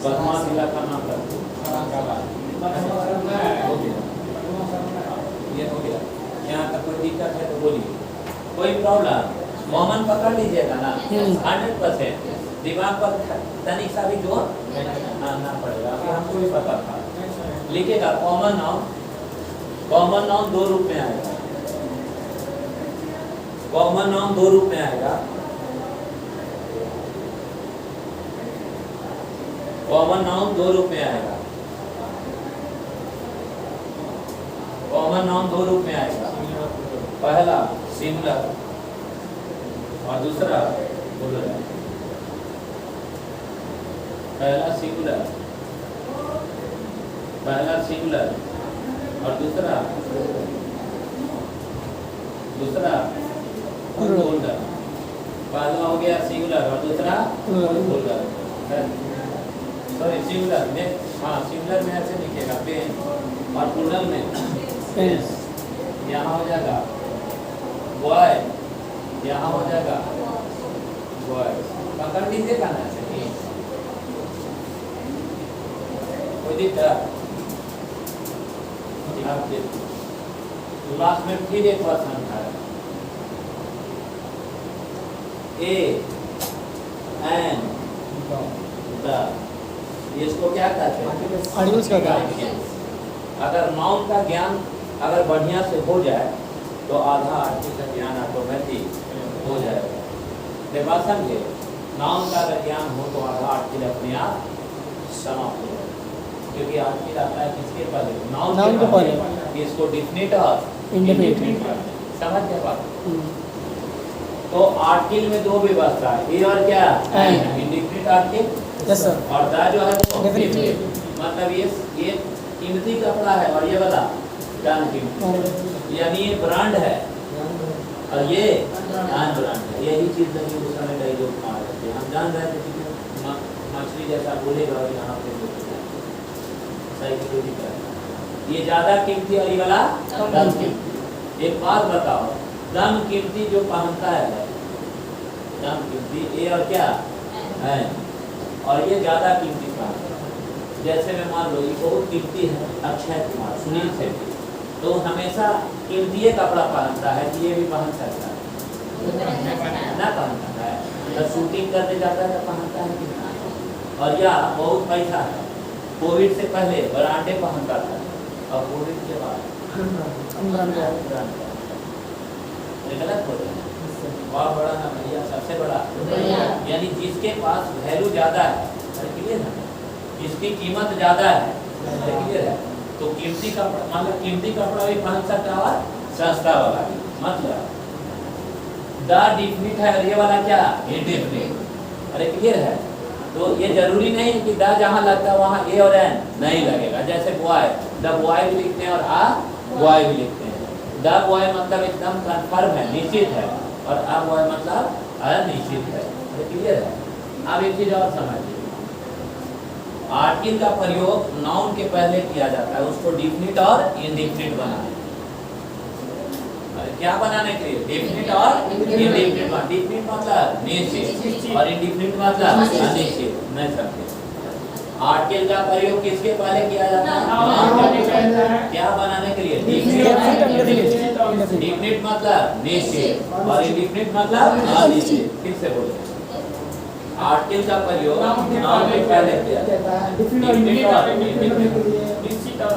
बदमाश इलाका नाम रखो, ये हो गया। यहाँ तक कोई दिक्कत है तो बोलिए, कोई प्रॉब्लम? कॉमन पकड़ लीजिएगा ना 100%, दिमाग पर तनिक सा भी जोर ना पड़ेगा। अभी हमको भी पता था। लिखेगा कॉमन नाउन 2 रूप में आएगा। कॉमन नाउन 2 रूप में आएगा। कॉमन नाउन दो रूप में आएगा, कॉमन नाउन दो रूप में आएगा, पहला सिंगुलर और दूसरा प्लूरल। पहला सिंगुलर, पहला सिंगुलर और दूसरा प्लूरल। पहला हो गया सिंगुलर और दूसरा प्लूरल। सॉरी सिंगुलर में, हाँ सिंगुलर में ऐसे लिखेगा पेन और प्लूरल में पेन्स। यहाँ हो जाएगा बॉय, यहाँ हो जाएगा बॉयज। पकड़ लीजिए कहना चाहिए, कोई दिक्कत क्लास में फिर एक क्वेश्चन था, ए एन द, इसको क्या कहते हैं? आर्टिकल्स कहते हैं। अगर नाउन का ज्ञान अगर बढ़िया से हो जाए तो आधा आर्टिकल का ज्ञान ऑटोमेटिक हो जाएगा। ये बात समझे? नाउन का अगर ज्ञान हो तो आधा आर्टिकल अपने आप समाप्त हो जाएगा, क्योंकि आर्टिकल आता है किसके पहले? नाउन के पहले। इसको डिफिनिट और इंडेफिनिट समझ गए बात? तो आर्टिकल में दो व्यवस्था है, ए और क्या? Indefinite article. Yes sir. और दा जो है वो डेफिनेटली, मतलब ये कीमती कपड़ा है और ये वाला जान कीमती, यानी ये ब्रांड है और ये नॉन ब्रांड है। यही चीज लगी उस समय कई लोग मार रहे थे, हम जान रहे थे कि मछली जैसा बोलेगा और यहाँ पे सही की कोई दिक्कत। ये ज्यादा कीमती और ये वाला कम कीमती। एक बात बताओ, कम कीमती जो पहनता है, कम कीमती ए और क्या है, और ये ज्यादा कीमती पहनता है। जैसे मैं मान लो ये बहुत कीमती है अक्षय कुमार, सुनील शेट्टी, तो हमेशा कीमती कपड़ा पहनता है कि ये भी पहन सकता है ना? पहनता है तो शूटिंग करने जाता है तो पहनता है कि नहीं? और या बहुत पैसा है, कोविड से पहले ब्रांडे पहनता था और कोविड के बाद गलत हो रहा है। बहुत बड़ा ना भैया, सबसे बड़ा, यानी जिसके पास वैल्यू ज्यादा है, क्लियर है, जिसकी कीमत ज्यादा है, क्लियर है, तो कीमती कपड़ा, मतलब कीमती कपड़ा भी पहन सकता है और सस्ता वाला भी। मतलब द डिफिनिट है और ये वाला क्या? इंडेफिनिट। अरे क्लियर है? तो ये जरूरी नहीं है कि द जहाँ लगता है वहाँ ए और एन नहीं लगेगा। जैसे बॉय, द बॉय भी लिखते हैं और आ बॉय भी लिखते हैं। द बॉय मतलब एकदम कन्फर्म है, निश्चित है, और आ बॉय मतलब अनिश्चित है। क्लियर है? अब एक चीज और समझिए, आर्टिकल का प्रयोग नाउन के पहले किया जाता है, उसको डिफिनिट और इंडेफिनिट बनाने। क्या बनाने के लिए? डिफिनिट और इंडेफिनिट। डिफिनिट मतलब निश्चित और इंडेफिनिट मतलब अनिश्चित। नहीं समझे? आर्टिकल का प्रयोग किसके पहले किया जाता है? क्या बनाने के लिए? डिफिनिट मतलब निश्चित और इंडेफिनिट मतलब अनिश्चित। फिर से बोले, आर्टिकल का प्रयोग नाउन के पहले किया जाता है, डिफिनिट और निश्चित और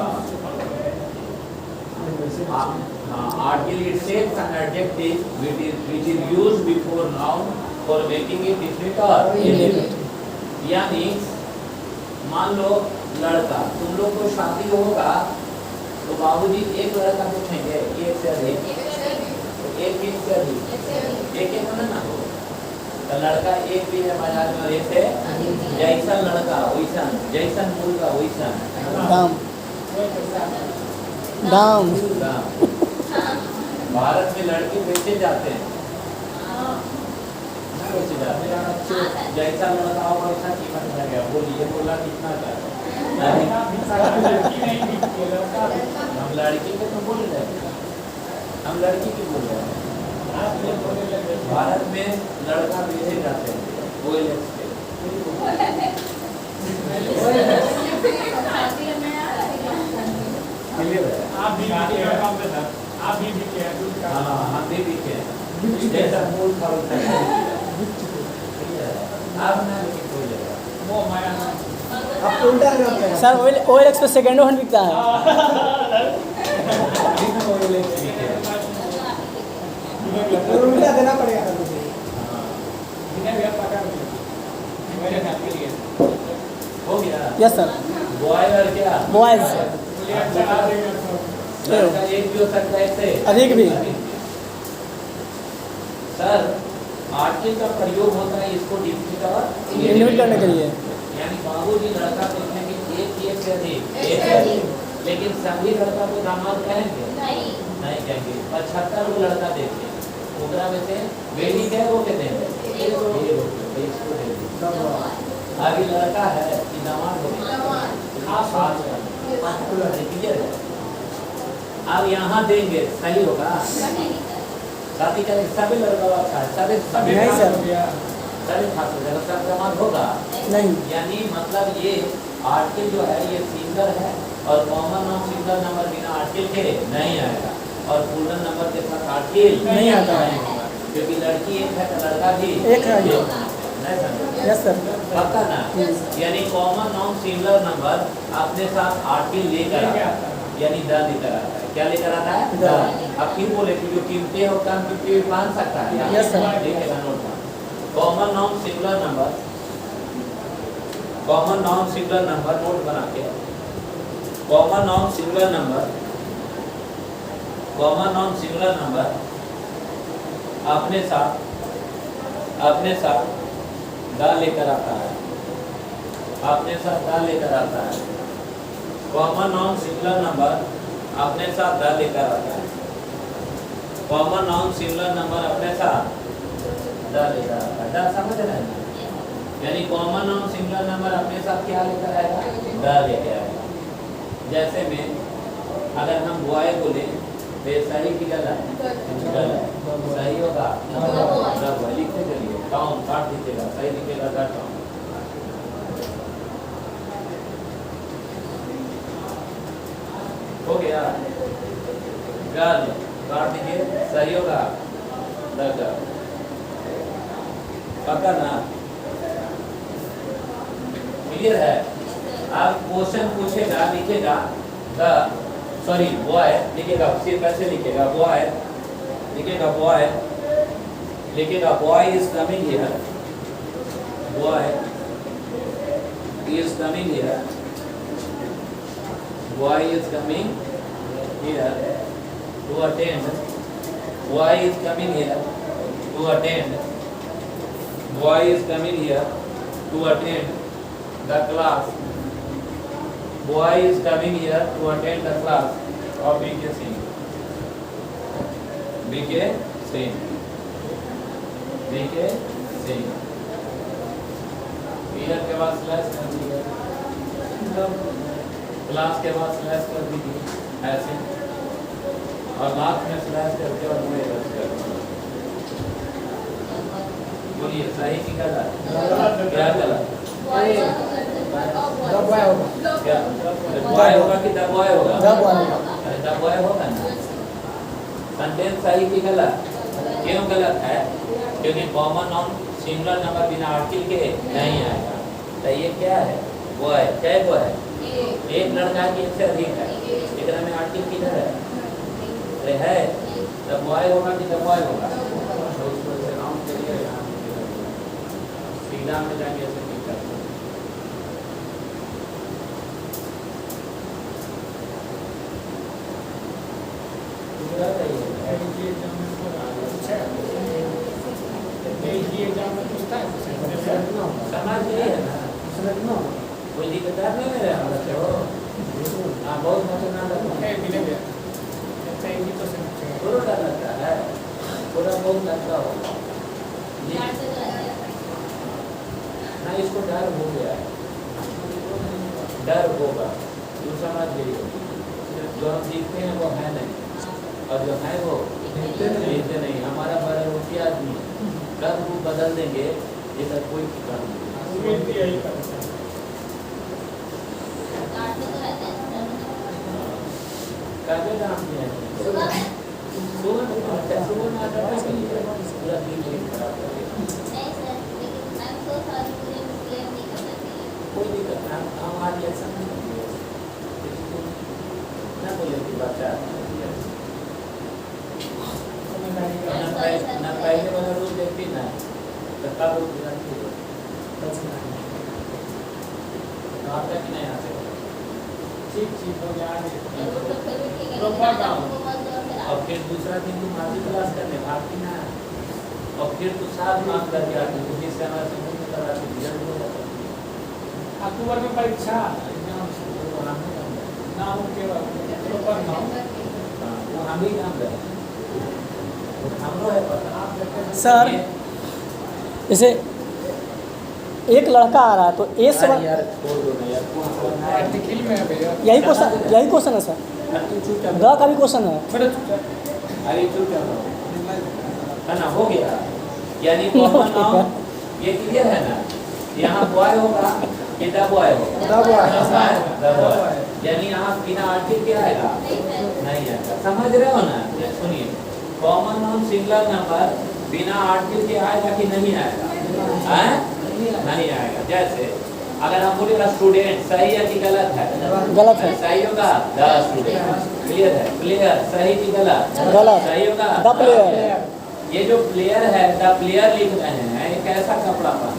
article itself an adjective which is used before noun for making it definite or indefinite। यानी मान लो लड़का, तुम लोग को शादी होगा तो बाबूजी एक लड़का पूछेंगे, एक से अधिक, एक से अधिक, एक ना हो तो लड़का एक भी है बाजार में, और एक से जैसा लड़का वैसा, जैसा मुर्गा वैसा दाम। भारत में लड़के बेचे जाते हैं, बेचे जाते हैं, जैसा लड़का हो वैसा कीमत लगेगा। बोलिए, बोला कितना का? हम लड़की के तो बोल रहे हैं, हम लड़की की बोल रहे हैं। भारत में लड़का बेचे जाते हैं, आप भी बिके हैं। हाँ, हम भी बिके हैं, जैसा मूल था वैसा। आप ना लेकिन कोई जगह वो हमारा आप उल्टा करते हैं सर। ओएल एक्स पे सेकंड हैंड बिकता है। उल्टा देना पड़ेगा बिना भी आप पका हो गया। Yes sir. बॉय और क्या बॉयज। बुलेट चला देंगे तो लड़का एक भी हो सकता है इससे अधिक भी। सर आर्टिकल का प्रयोग होता है इसको डिफिकल्ट और लिमिट करने के लिए। यानी बाबूजी लड़का देखेंगे एक से अधिक, लेकिन सभी लड़का को दामाद कहेंगे नहीं कहेंगे। 75 को लड़का देखे ओकरा में से बेटी क्या है वो कहते हैं इसको दे दो। आगे लड़का है कि दामाद हो खास क्लियर है। अब यहाँ देंगे सही होगा शादी करेंगे सभी लड़का अच्छा है सभी नहीं सर। सभी खास हो जाएगा सब दामाद होगा नहीं। यानी मतलब ये आर्टिकल जो है ये सिंगल है और कॉमन नाउन सिंगल नंबर बिना आर्टिकल के नहीं आएगा और प्लूरल नंबर के साथ आर्टिकल नहीं आता है। क्योंकि लड़की एक है तो लड़का भी एक है। नहीं समझे? Yes sir. पक्का ना यानी कॉमन नाउन सिंगल नंबर अपने साथ आर्टिकल लेकर आता है यानी द लेकर आता है। क्या लेकर आता है द। अब फिर बोले कि जो कीमती हो कम कीमती मान सकता है यस सर। देखिएगा note common noun single number common noun single number note बना के कॉमन नाउन सिंगल नंबर अपने साथ द लेकर आता है अपने साथ द लेकर आता है। कॉमन नाउन सिंगल नंबर अपने साथ द लेकर आता है। कॉमन नाउन सिंगल नंबर अपने साथ द लेकर आता है। द समझ रहे हैं यानी कॉमन नाउन सिंगल नंबर अपने साथ क्या लेकर आएगा द लेकर आएगा। जैसे में अगर हम बॉय बोले तो ये सही की गलत सही होगा जब लिखते चलिए टाउन काट दीजिएगा सही लिखेगा द टाउन। हो गया गर्ल काट दीजिए सही होगा द गर्ल। पक्का ना क्लियर है। अब क्वेश्चन पूछेगा लिखेगा द सॉरी बॉय लिखेगा सिर्फ ऐसे लिखेगा बॉय लिखेगा boy is coming here boy is coming here boy is coming here to attend boy is coming here to attend boy is coming here to attend the class boy is coming here to attend the class of BK Singh here के बाद स्लैश कर दीजिए क्लास के बाद स्लैश कर दीजिए ऐसे और लास्ट में स्लैश करके और पूरे रद्द कर बोलिए सही की गलत क्या गलत क्या दबाए होगा कि दबाए होगा दबाए होगा ना। सेंटेंस सही की गलत क्यों गलत है क्योंकि कॉमन नाउन सिंगल नंबर बिना आर्टिकल के नहीं आएगा। तो ये क्या है बॉय क्या बॉय है एक लड़का की एक से अधिक है लेकिन हमें आर्टिकल किधर है अरे है तब बॉय होगा कि दबाए होगा तो उसको से नाउन के लिए सीधा में जाके ऐसे ठीक करते हैं। समाज के लिए है ना कोई दिक्कत नहीं मेरे हालत हो हाँ बहुत मसला पूरा डर लगता है पूरा बहुत लगता होगा ना इसको डर हो गया है डर होगा जो समझ गई जो हम सीखते हैं वो है नहीं और जो है वो सीखते नहीं। हमारा बड़ा रुपया आदमी कब वो बदल देंगे ये सब कोई ठिकाना नहीं। कभी काम किया सुबह में आता है पूरा दिन खराब कर कोई दिक्कत ना हम आज ऐसा नहीं ना बोले कि बच्चा ना पहले वाला रूल देखती ना तब आता कि नहीं आते? ठीक ठीक हो गया आगे प्रॉपर डाउन और फिर दूसरा दिन तुम आधी क्लास करने भागती ना, और फिर तो 7 मार्क्स करके आती तो जिस समय से मुझे कराती रिजल्ट हो जाता। अक्टूबर में परीक्षा एग्जाम शुरू हो रहा है ना हो के प्रॉपर नाम वो हम ही काम करें, हम लोग है पता आप देखते हैं सर, जैसे एक लड़का आ रहा है तो ए से यार छोड़ दो ना यार, कौन सा आर्टिकल में है भैया यही क्वेश्चन है सर, तू चुप कर ग का भी क्वेश्चन है। बड़े चुप अरे चुप कर है ना, हो गया। यानी कॉमन नाउन ये क्लियर है ना, यहाँ बॉय होगा कि द बॉय होगा, द बॉय, यानी यहाँ बिना आर्टिकल क्या आएगा, नहीं आएगा। समझ रहे हो ना? सुनिए, कॉमन नाउन सिंगुलर नंबर बिना आर्टिकल के आएगा कि नहीं आएगा? नहीं आएगा। जैसे अगर हम बोलेगा स्टूडेंट, सही है कि गलत है? गलत है। सही होगा द स्टूडेंट, क्लियर है। प्लेयर सही कि गलत? गलत। सही होगा द प्लेयर। ये जो प्लेयर है द प्लेयर लिख रहे हैं, ये कैसा कपड़ा पहन?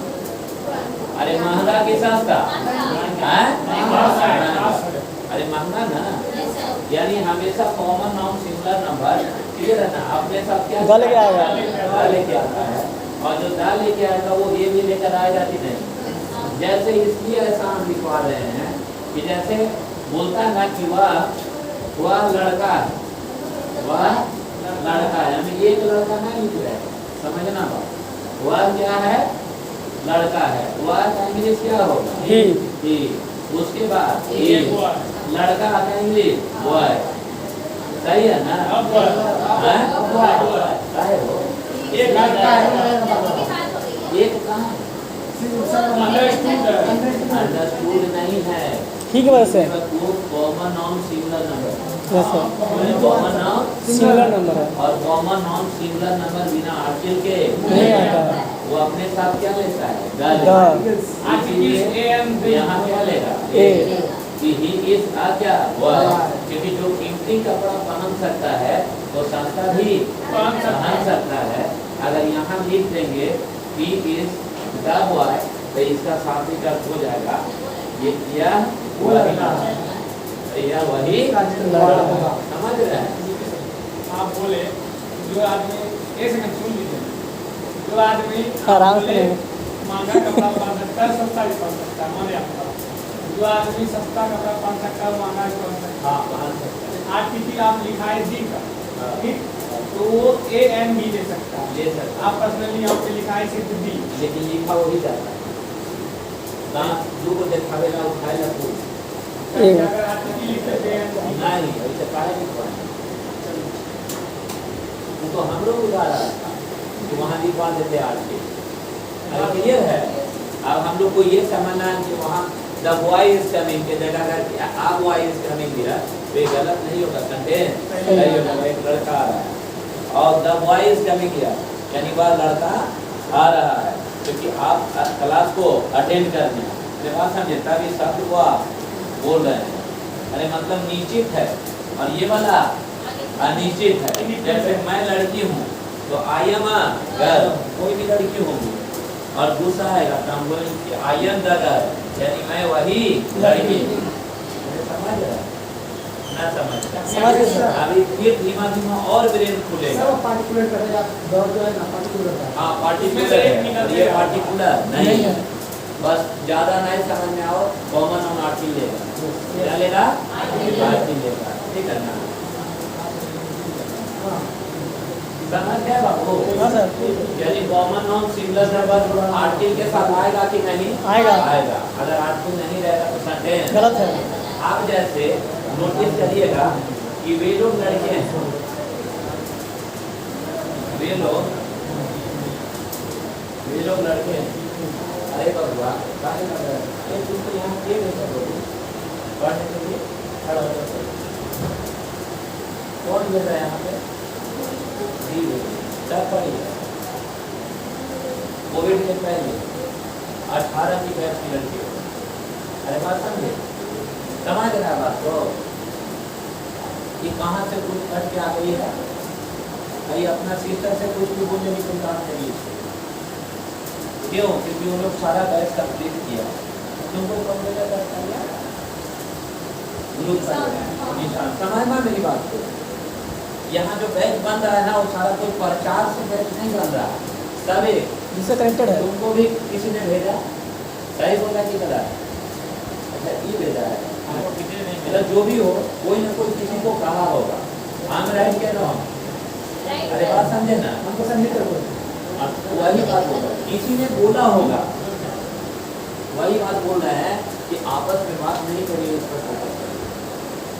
अरे महंगा कि सस्ता? अरे महंगा ना। यानी हमेशा common noun singular number clear है ना, अपने साथ क्या द लेके आएगा। द लेके आता है, और जो द लेके आएगा वो ये भी लेकर आएगा कि नहीं? जैसे इसलिए ऐसा हम लिखवा रहे हैं कि जैसे बोलता है ना कि वह लड़का है, वह लड़का है, हमें एक लड़का नहीं लिख रहे, समझना बात। वह क्या है? लड़का है। वह का इंग्लिश क्या होगा? ही। उसके बाद लड़का का इंग्लिश बॉय, सही है ना? एक लड़का है एक कहाँ अंडरस्टूड नहीं है, ठीक है वैसे कॉमन नाउन सिंगुलर नंबर, जैसे कॉमन नाउन सिंगुलर नंबर है, और कॉमन नाउन सिंगुलर नंबर बिना आर्टिकल के नहीं आता है। वो अपने साथ क्या लेता है? यहाँ क्या लेगा? ए। कि ही इज क्या वह, क्योंकि जो कीमती कपड़ा पहन सकता है वो सस्ता भी पहन सकता है। अगर यहाँ लिख देंगे ही इज द बॉय तो इसका शाब्दिक अर्थ हो जाएगा यह वही समझ रहे हैं? आप बोले जो आदमी ऐसे में सुन लीजिए, जो आदमी आराम से बोले महंगा कपड़ा पहन सकता है, सस्ता भी पहन सकता है, माने आपका जो आदमी सस्ता कपड़ा पहन सकता है महंगा भी पहन सकता हाँ पहन सकता है, है। आर्टिकल आप लिखा है जी का, ठीक, तो वो ए एन बी ले सकता है, ले सकता है। आप पर्सनली यहाँ पे लिखा है सिर्फ डी, लेकिन लिखा वही जाता है, दांत दो को देखावेला उठाएला कोई अगर आर्टिकल लिखते हैं नहीं, ऐसे काहे लिखवाएं? वो तो हम लोग उठा रहा था कि वहाँ लिखवा देते आज के। अरे क्लियर है? अब हम लोग को ये समझना है कि वहाँ द बॉय इज कमिंग के जगह अगर आ बॉय इज कमिंग दिया तो ये गलत नहीं होगा, कंटेंट नहीं होगा, एक लड़का आ रहा है और द बॉय इज कमिंग किया यानी वह लड़का आ रहा है, क्योंकि आप क्लास को अटेंड करने बात समझे तभी शब्द को आप बोल रहे हैं। अरे मतलब निश्चित है, और ये वाला अनिश्चित है। जैसे मैं लड़की हूँ तो आई एम अ गर्ल, कोई भी लड़की होगी, और दूसरा आएगा तो हम बोलेंगे आई एम द गर्ल, यानी मैं वही लड़की। समझ रहे ना? समझ अभी फिर धीमा धीमा और ब्रेन खुलेगा। हाँ पार्टिकुलर है, ये पार्टिकुलर नहीं है। बस ज्यादा नहीं समझ में आओ, कॉमन और आर्टिकल लेगा, क्या लेगा? आर्टिकल लेगा, ठीक है ना? समझ गया बाबू? यानी common noun singular number article के साथ आएगा कि नहीं? आएगा। आएगा। अगर आर्टिकल नहीं रहेगा तो सेंटेंस गलत है। आप जैसे नोटिस करिएगा कि वे लोग लड़के हैं, वे लोग लड़के हैं। अरे बबुआ काहे लग रहा है? अरे तुम तो यहाँ किए नहीं करोगे पढ़ने के लिए, खड़ा हो जाओ। कौन मिल रहा है यहाँ पे? सब पढ़िए। कोविड के पहले 18 की बैच की लड़की हो। अरे बात समझे? समझ रहा है बात को कि कहाँ से कुछ कट के आ गई है? भाई अपना सिस्टर से कुछ भी बोलने की कोई काम नहीं है। क्यों? क्योंकि उन लोग सारा बैच कंप्लीट किया, तुमको कंप्यूटर का चाहिए ग्रुप का निशान समझना मेरी बात को। यहाँ जो बैच बन रहा है ना वो सारा कोई प्रचार से बैच नहीं बन रहा है, सब एक जिससे कनेक्टेड है। तुमको भी किसी ने भेजा, सही बोला कि गलत? अच्छा ये भेजा है हमको किसी ने नहीं मतलब जो भी हो कोई ना कोई किसी को कहा होगा, हम राइट कह रहा हूँ, अरे बात समझे ना, हमको समझे करो। अब वही बात होगा, किसी ने बोला होगा, वही बात बोल रहे हैं कि आपस में बात नहीं करिए, इस पर फोकस करिए।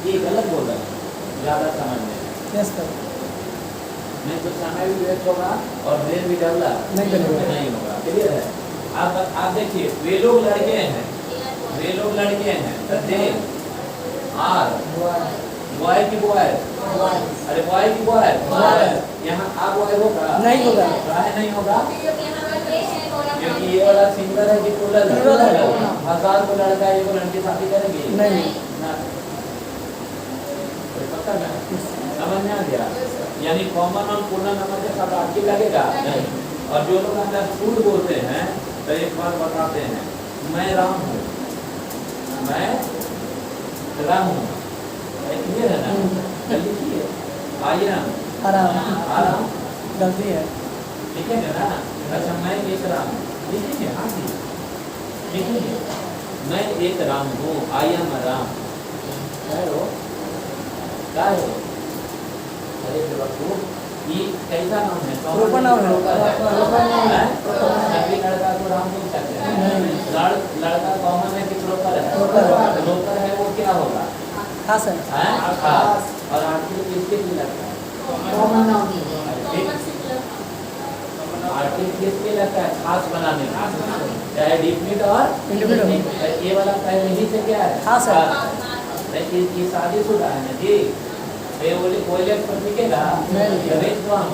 ये गलत बोल रहे हैं ज़्यादा समझने में, यस सर। नहीं तो समय भी वेस्ट होगा और ब्रेन भी डेवलप नहीं होगा। क्लियर है? आप देखिए वे लोग लड़के हैं, वे लोग लड़के हैं, दे आर बॉय की बॉय, अरे बॉय की बॉय, यहाँ आ बॉय होगा नहीं होगा। काहे नहीं होगा? क्योंकि ये वाला सिंगल है कि प्लूरल है? 1000 को लड़का है, ये को लड़की शादी करेंगे नहीं। ना, पता ना, समझ में आ गया? यानी कॉमन और पूर्ण नंबर के साथ आर्टिकल लगेगा नहीं। और जो लोग अंदर फूड बोलते हैं तो एक बार बताते हैं, मैं राम हूँ, मैं राम हूँ, क्लियर है ना? जल्दी कीजिए, आइए राम, आराम गलती है। ठीक है ना? अच्छा मैं एक राम हूँ, लिखिए हाँ जी, लिखिए मैं एक राम हूँ, आई एम राम। क्या हो? क्या है? अरे बच्चों ये कैसा नाम है? प्रोपर नाम है। सभी लड़का को राम बोल सकते हैं, लड़का कॉमन है कि प्रोपर है? प्रोपर है वो क्या होगा? हाँ सर। खास। और आर्टिकल किसके लिए लगता है? आर्टिकल किसके लगता है? खास बनाने में, चाहे डिफिनिट और इंडिविजुअल। ये वाला पहले ही से क्या है? हाँ सर। ये शादीशुदा है ना जी, ये बोले कोई लेख पर टिकेगा नहीं, तो हम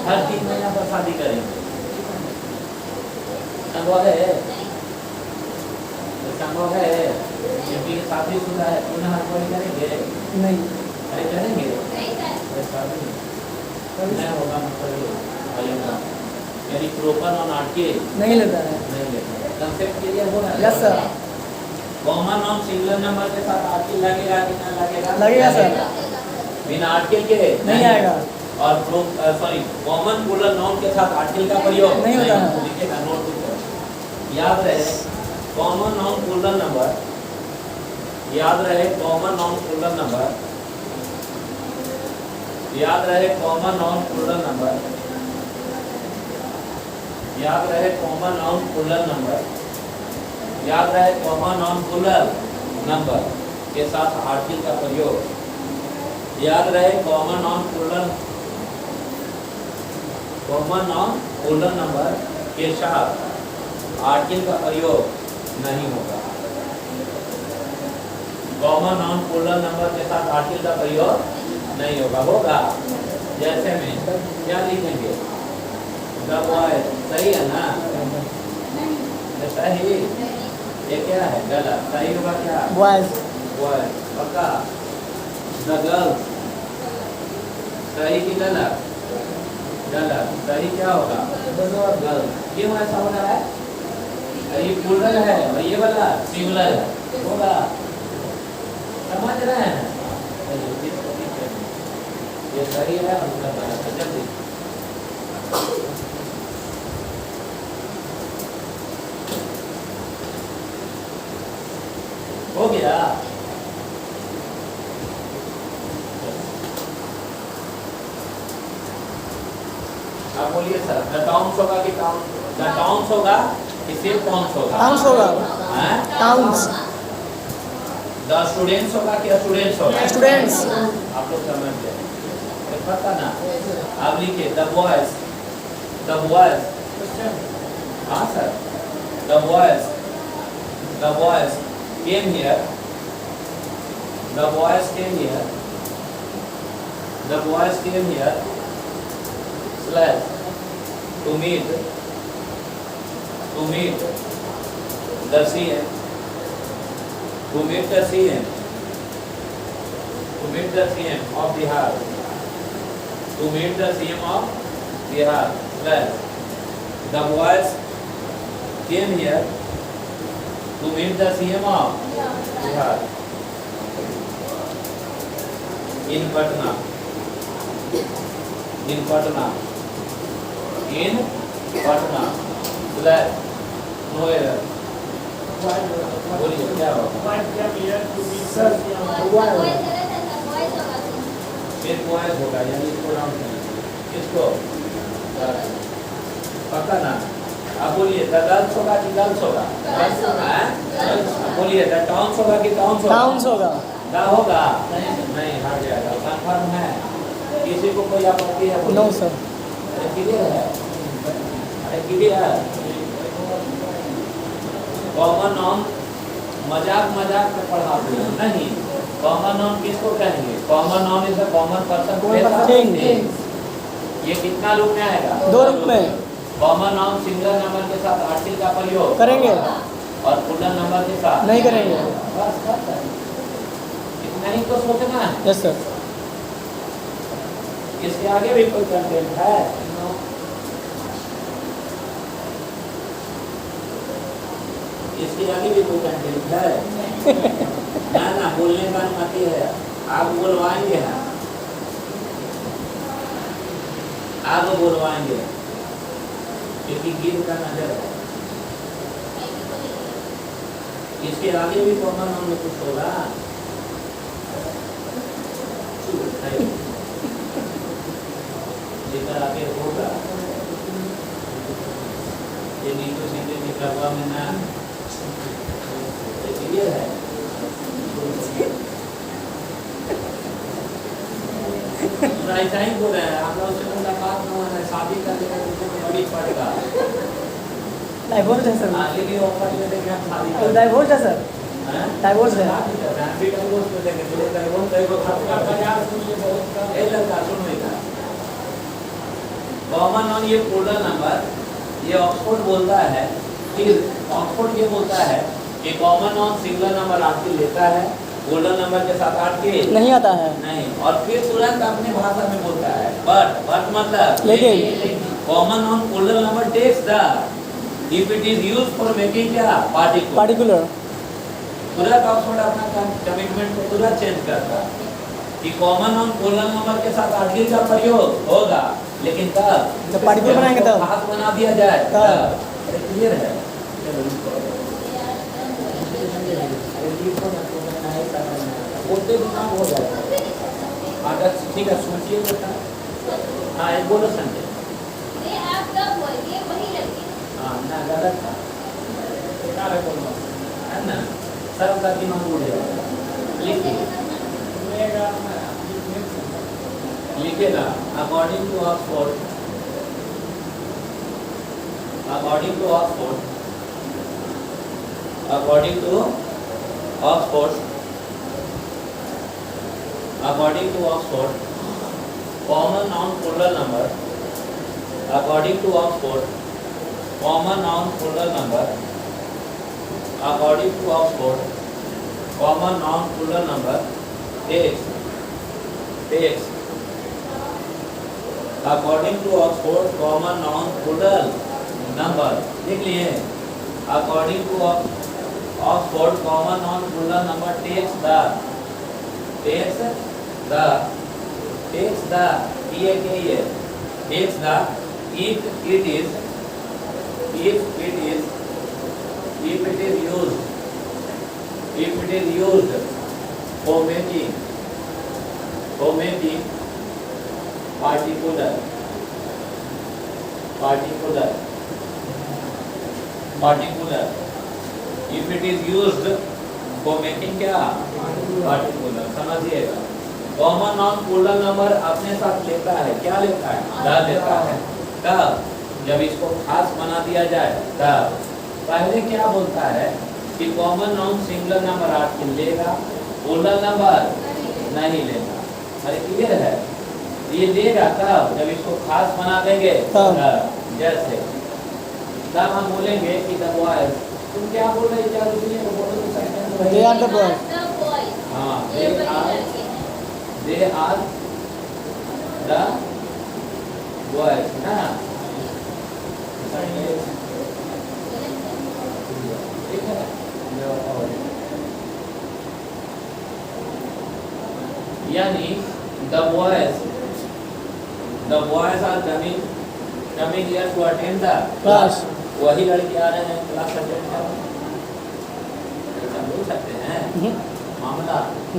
हर 3 महीना पर शादी करेंगे, संभव है? संभव है? क्योंकि शादीशुदा है, पुनः हर कोई करेंगे नहीं। अरे करेंगे शादी नहीं होगा, मतलब यानी प्रोपर और आर्टिकल नहीं लेता है। नहीं लेता। कंसेप्ट क्लियर हो रहा है? Yes sir. Common noun singular number के साथ आर्टिकल लगेगा कि ना लगेगा? लगेगा सर। बिना आर्टिकल के नहीं आएगा। और सॉरी कॉमन प्लूरल नाउन के साथ आर्टिकल का प्रयोग नहीं होता है। लिखेगा नोटबुक पर। याद रहे कॉमन नाउन प्लूरल नंबर, याद रहे कॉमन नाउन प्लूरल नंबर, याद रहे कॉमन नाउन प्लूरल नंबर, याद रहे कॉमन नाउन प्लूरल नंबर, याद रहे कॉमन नाउन प्लूरल नंबर के साथ आर्टिकल का प्रयोग, याद रहे कॉमन नाउन प्लूरल नंबर के साथ आर्टिकल का प्रयोग नहीं होगा। कॉमन नाउन प्लूरल नंबर के साथ आर्टिकल का प्रयोग नहीं होगा। होगा जैसे में क्या लिखेंगे? द बॉय, सही है ना? सही। ये क्या है? गलत। सही होगा क्या? बॉयज। बॉय पक्का। द गर्ल्स, सही कि गलत? गलत। सही क्या होगा? गर्ल्स। क्यों ऐसा हो रहा है? ये प्लूरल है और ये वाला सिंगुलर है, होगा। समझ रहे हैं? ये सही है और उसका गलत है। जल्दी हो गया। आप बोलिए सर, द टाउन्स होगा कि टाउन? द टाउन्स होगा कि सिर्फ टाउन्स होगा? टाउन्स होगा। हैं? टाउन्स। द स्टूडेंट्स होगा कि स्टूडेंट्स होगा? स्टूडेंट्स। आप लोग समझ गए? तो पता ना, आप लिखिए द बॉयज, द बॉयज, हाँ sir, the boys came here, the boys came here, the boys came here slash to meet the CM, to meet the CM, to meet the CM of Bihar, to meet the CM of Bihar slash the boys came here to meet the CM of Bihar in Patna, in Patna, in Patna flat no error. बोलिए क्या होगा? फिर वॉइस होगा, यानी इसको डाउन करेंगे, इसको पता ना। अब बोलिए द गर्ल्स होगा कि गर्ल्स होगा? बोलिए द टाउन्स होगा कि टाउन्स होगा? टाउन्स होगा। द होगा नहीं, हट जाएगा। कंफर्म है? किसी को कोई आपत्ति है? No sir. अरे क्लियर है, अरे क्लियर है। कॉमन नाउन मजाक मजाक में पढ़ाते हैं नहीं। कॉमन नाउन किसको कहेंगे? Common noun is a common person. ये कितना रूप में आएगा? 2 रूप में। कॉमन नाउन सिंगल नंबर के साथ आर्टिकल का प्रयोग करेंगे और प्लूरल नंबर के साथ नहीं करेंगे। बस बस इतना ही तो सोचना है। Yes sir. इसके आगे भी कोई कंटेंट है? इसके आगे भी कोई कंटेंट है? ना ना, बोलने का अनुमति है, आप बोलवाएंगे ना, आप बोलवाएंगे क्योंकि गिर का नजर है। इसके आगे भी कॉमन नाउन में कुछ होगा। लेकर आगे होगा ये नीचे सीधे निकलवा में ना क्लियर है। ऐसा ही बोल रहे हैं, हम लोग से मुलाकात न होना है, शादी करने का बड़ी पड़ेगा। डाइवोर्स है सर। लेकिन ऑफर में देंगे हम शादी कर डाइवोर्स है सर। डाइवोर्स है। भी डाइवोर्स में देंगे, तो डाइवोर्स आपका बाजार सुनिए बहुत कम। ए लड़का सुनो इधर। कॉमन नाउन ये प्लूरल नंबर, ये ऑक्सफोर्ड बोलता है कि ऑक्सफोर्ड ये बोलता है कि common noun single number article लेता है, प्लूरल नंबर के साथ आर्टिकल नहीं आता है। नहीं, और फिर तुरंत अपनी भाषा में बोलता है बट मतलब लेकिन common noun plural number takes the if it is used for making क्या पार्टिकुलर। पार्टिकुलर तुरंत ऑक्सफोर्ड अपना कमिटमेंट को तुरंत चेंज करता है कि कॉमन नाउन प्लूरल नंबर के साथ आर्टिकल का प्रयोग होगा, लेकिन कब? जब पार्टिकुलर बनाएंगे तब। खास बना दिया जाए तब। क्लियर है। बोलते दिमाग हो जाएगा। अगर ठीक है सोचिए बेटा। हाँ एक बोलो संजय। हाँ ना गलत था, क्या है बोलना? है ना, सब का दिमाग उड़ जाएगा। लिखिए लेगा लिखेगा according to Oxford, according to Oxford, according to Oxford, according to Oxford, common noun plural number, according to Oxford, common noun plural number, according to Oxford, common noun plural number, takes, according to Oxford, common noun plural number, लिख लिए, according to Oxford, common noun plural number takes the takes the if it is used for making particular if it is used for making क्या पार्टिकुलर, समझिएगा। कॉमन नाउन प्लूरल नंबर अपने साथ लेता है, क्या लेता है? द लेता है। कब? जब इसको खास बना दिया जाए तब। पहले क्या बोलता है कि common noun single number article लेगा, प्लूरल नंबर नहीं लेगा। अरे क्लियर है? ये लेगा तब जब इसको खास बना देंगे तब। जैसे तब हम बोलेंगे कि द बॉयज, तुम क्या बोल रहे क्या रुकिए बोलो तो sentence they are the boys. हाँ दे आर द बॉयज ना, ठीक है। यानी the boys are coming here to attend the Class. वही लड़के आ रहे हैं क्लास अटेंड करने। ऐसा बोल सकते हैं मामला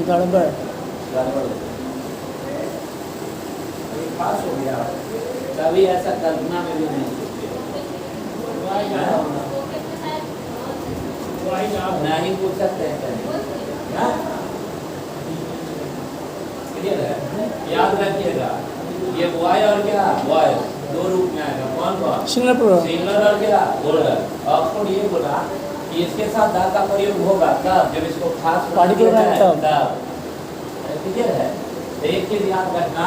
गड़बड़। गड़बड़ हो गया। अभी पास हो गया, कभी ऐसा कल्पना में भी नहीं सोचे। नहीं पूछ सकते हैं कहीं। हाँ? क्लियर है? याद रखिएगा, ये बॉय और क्या बॉय दो रूप में आएगा। कौन कौन? Singular plural. सिंगुलर और क्या बोल्डर। ऑक्सफोर्ड ये बोला कि इसके साथ दा का प्रयोग होगा कब, जब इसको खास पार्टिकुलर है तब। क्लियर है? एक चीज याद रखना,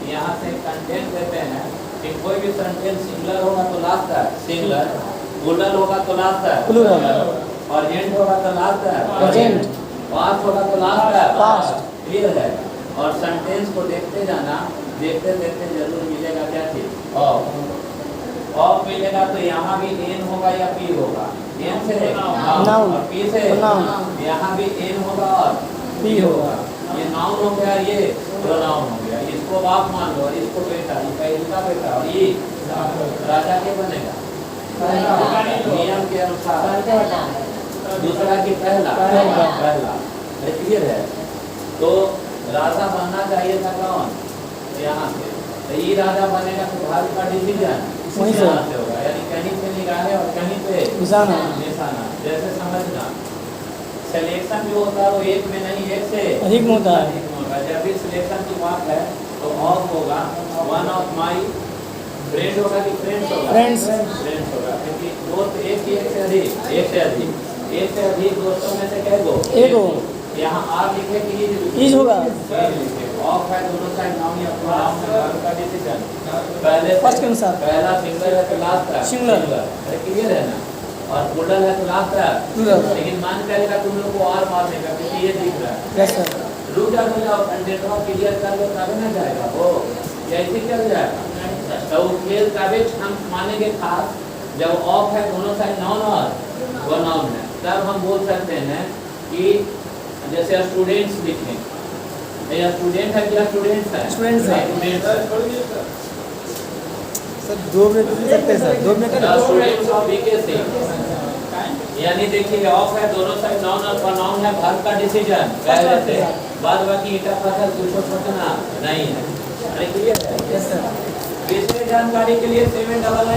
यहाँ से कंटेंट देते हैं कि कोई भी सेंटेंस सिंगुलर होगा तो लास्ट है सिंगुलर, प्लूरल होगा तो लास्ट है प्लूरल, अर्जेंट होगा तो लास्ट है अर्जेंट, पास्ट होगा तो लास्ट है पास्ट। क्लियर है? और सेंटेंस को देखते जाना, देखते देखते जरूर मिलेगा क्या चीज ऑफ मिलेगा। तो यहाँ भी एन होगा या पी होगा? एन से नाउन और पी से नाउन, यहाँ भी एन होगा और पी होगा। ये नाउन हो गया, ये प्रोनाउन हो गया। इसको बाप मान लो और इसको बेटा, ये पहला बेटा और ये राजा के बनेगा नियम के अनुसार। दूसरा की पहला क्लियर है? तो राजा बनना चाहिए था कौन? यहाँ से। तो ये राजा बनेगा तो भारत का डिसीजन वहीं से यहाँ से होगा, यानी कहीं पे निगाहें और कहीं पे निशाना। निशाना। जैसे समझना, सिलेक्शन जो होता है वो एक में नहीं, एक से अधिक में होता है। अधिक में होगा। जब भी सिलेक्शन की बात है तो ऑफ होगा, वन ऑफ माई फ्रेंड होगा कि फ्रेंड्स होगा? फ्रेंड्स होगा, क्योंकि दोस्त एक ही एक से अधिक दोस्तों में से क्या गो? एक हो। यहाँ आर लिखे कि इज होगा। ऑफ है दोनों साइड नाउन या प्रोनाउन में वर्ब का डिसीजन पहले फर्स्ट के अनुसार। पहला सिंगुलर है तो लास्ट है सिंगुलर। अरे क्लियर है ना? और प्लूरल है तो लास्ट है प्लूरल। लेकिन मान करेगा तुम लोग को और मारने का, क्योंकि ये दिख रहा है। Yes sir. रुक जाओ कंटेंटवा क्लियर कर लो तब ना जाएगा वो, ऐसे चल जाएगा। तो खेल का भी हम मानेंगे खास जब ऑफ है दोनों साइड नाउन और वो नाउन है, तब हम बोल सकते हैं कि जैसे स्टूडेंट्स लिखें, या स्टूडेंट है क्या स्टूडेंट्स है? स्टूडेंट्स है। सर 2 मिनट दे सकते हैं sir, 2 minute students of BKC, यानी देखिए ऑफ है दोनों साइड नाउन और प्रोनाउन है, वर्ब का डिसीजन पहले से, बाद बाकी ईटा फसल कुछ सोचना नहीं है। अरे क्लियर है? Yes sir. विशेष जानकारी के लिए 799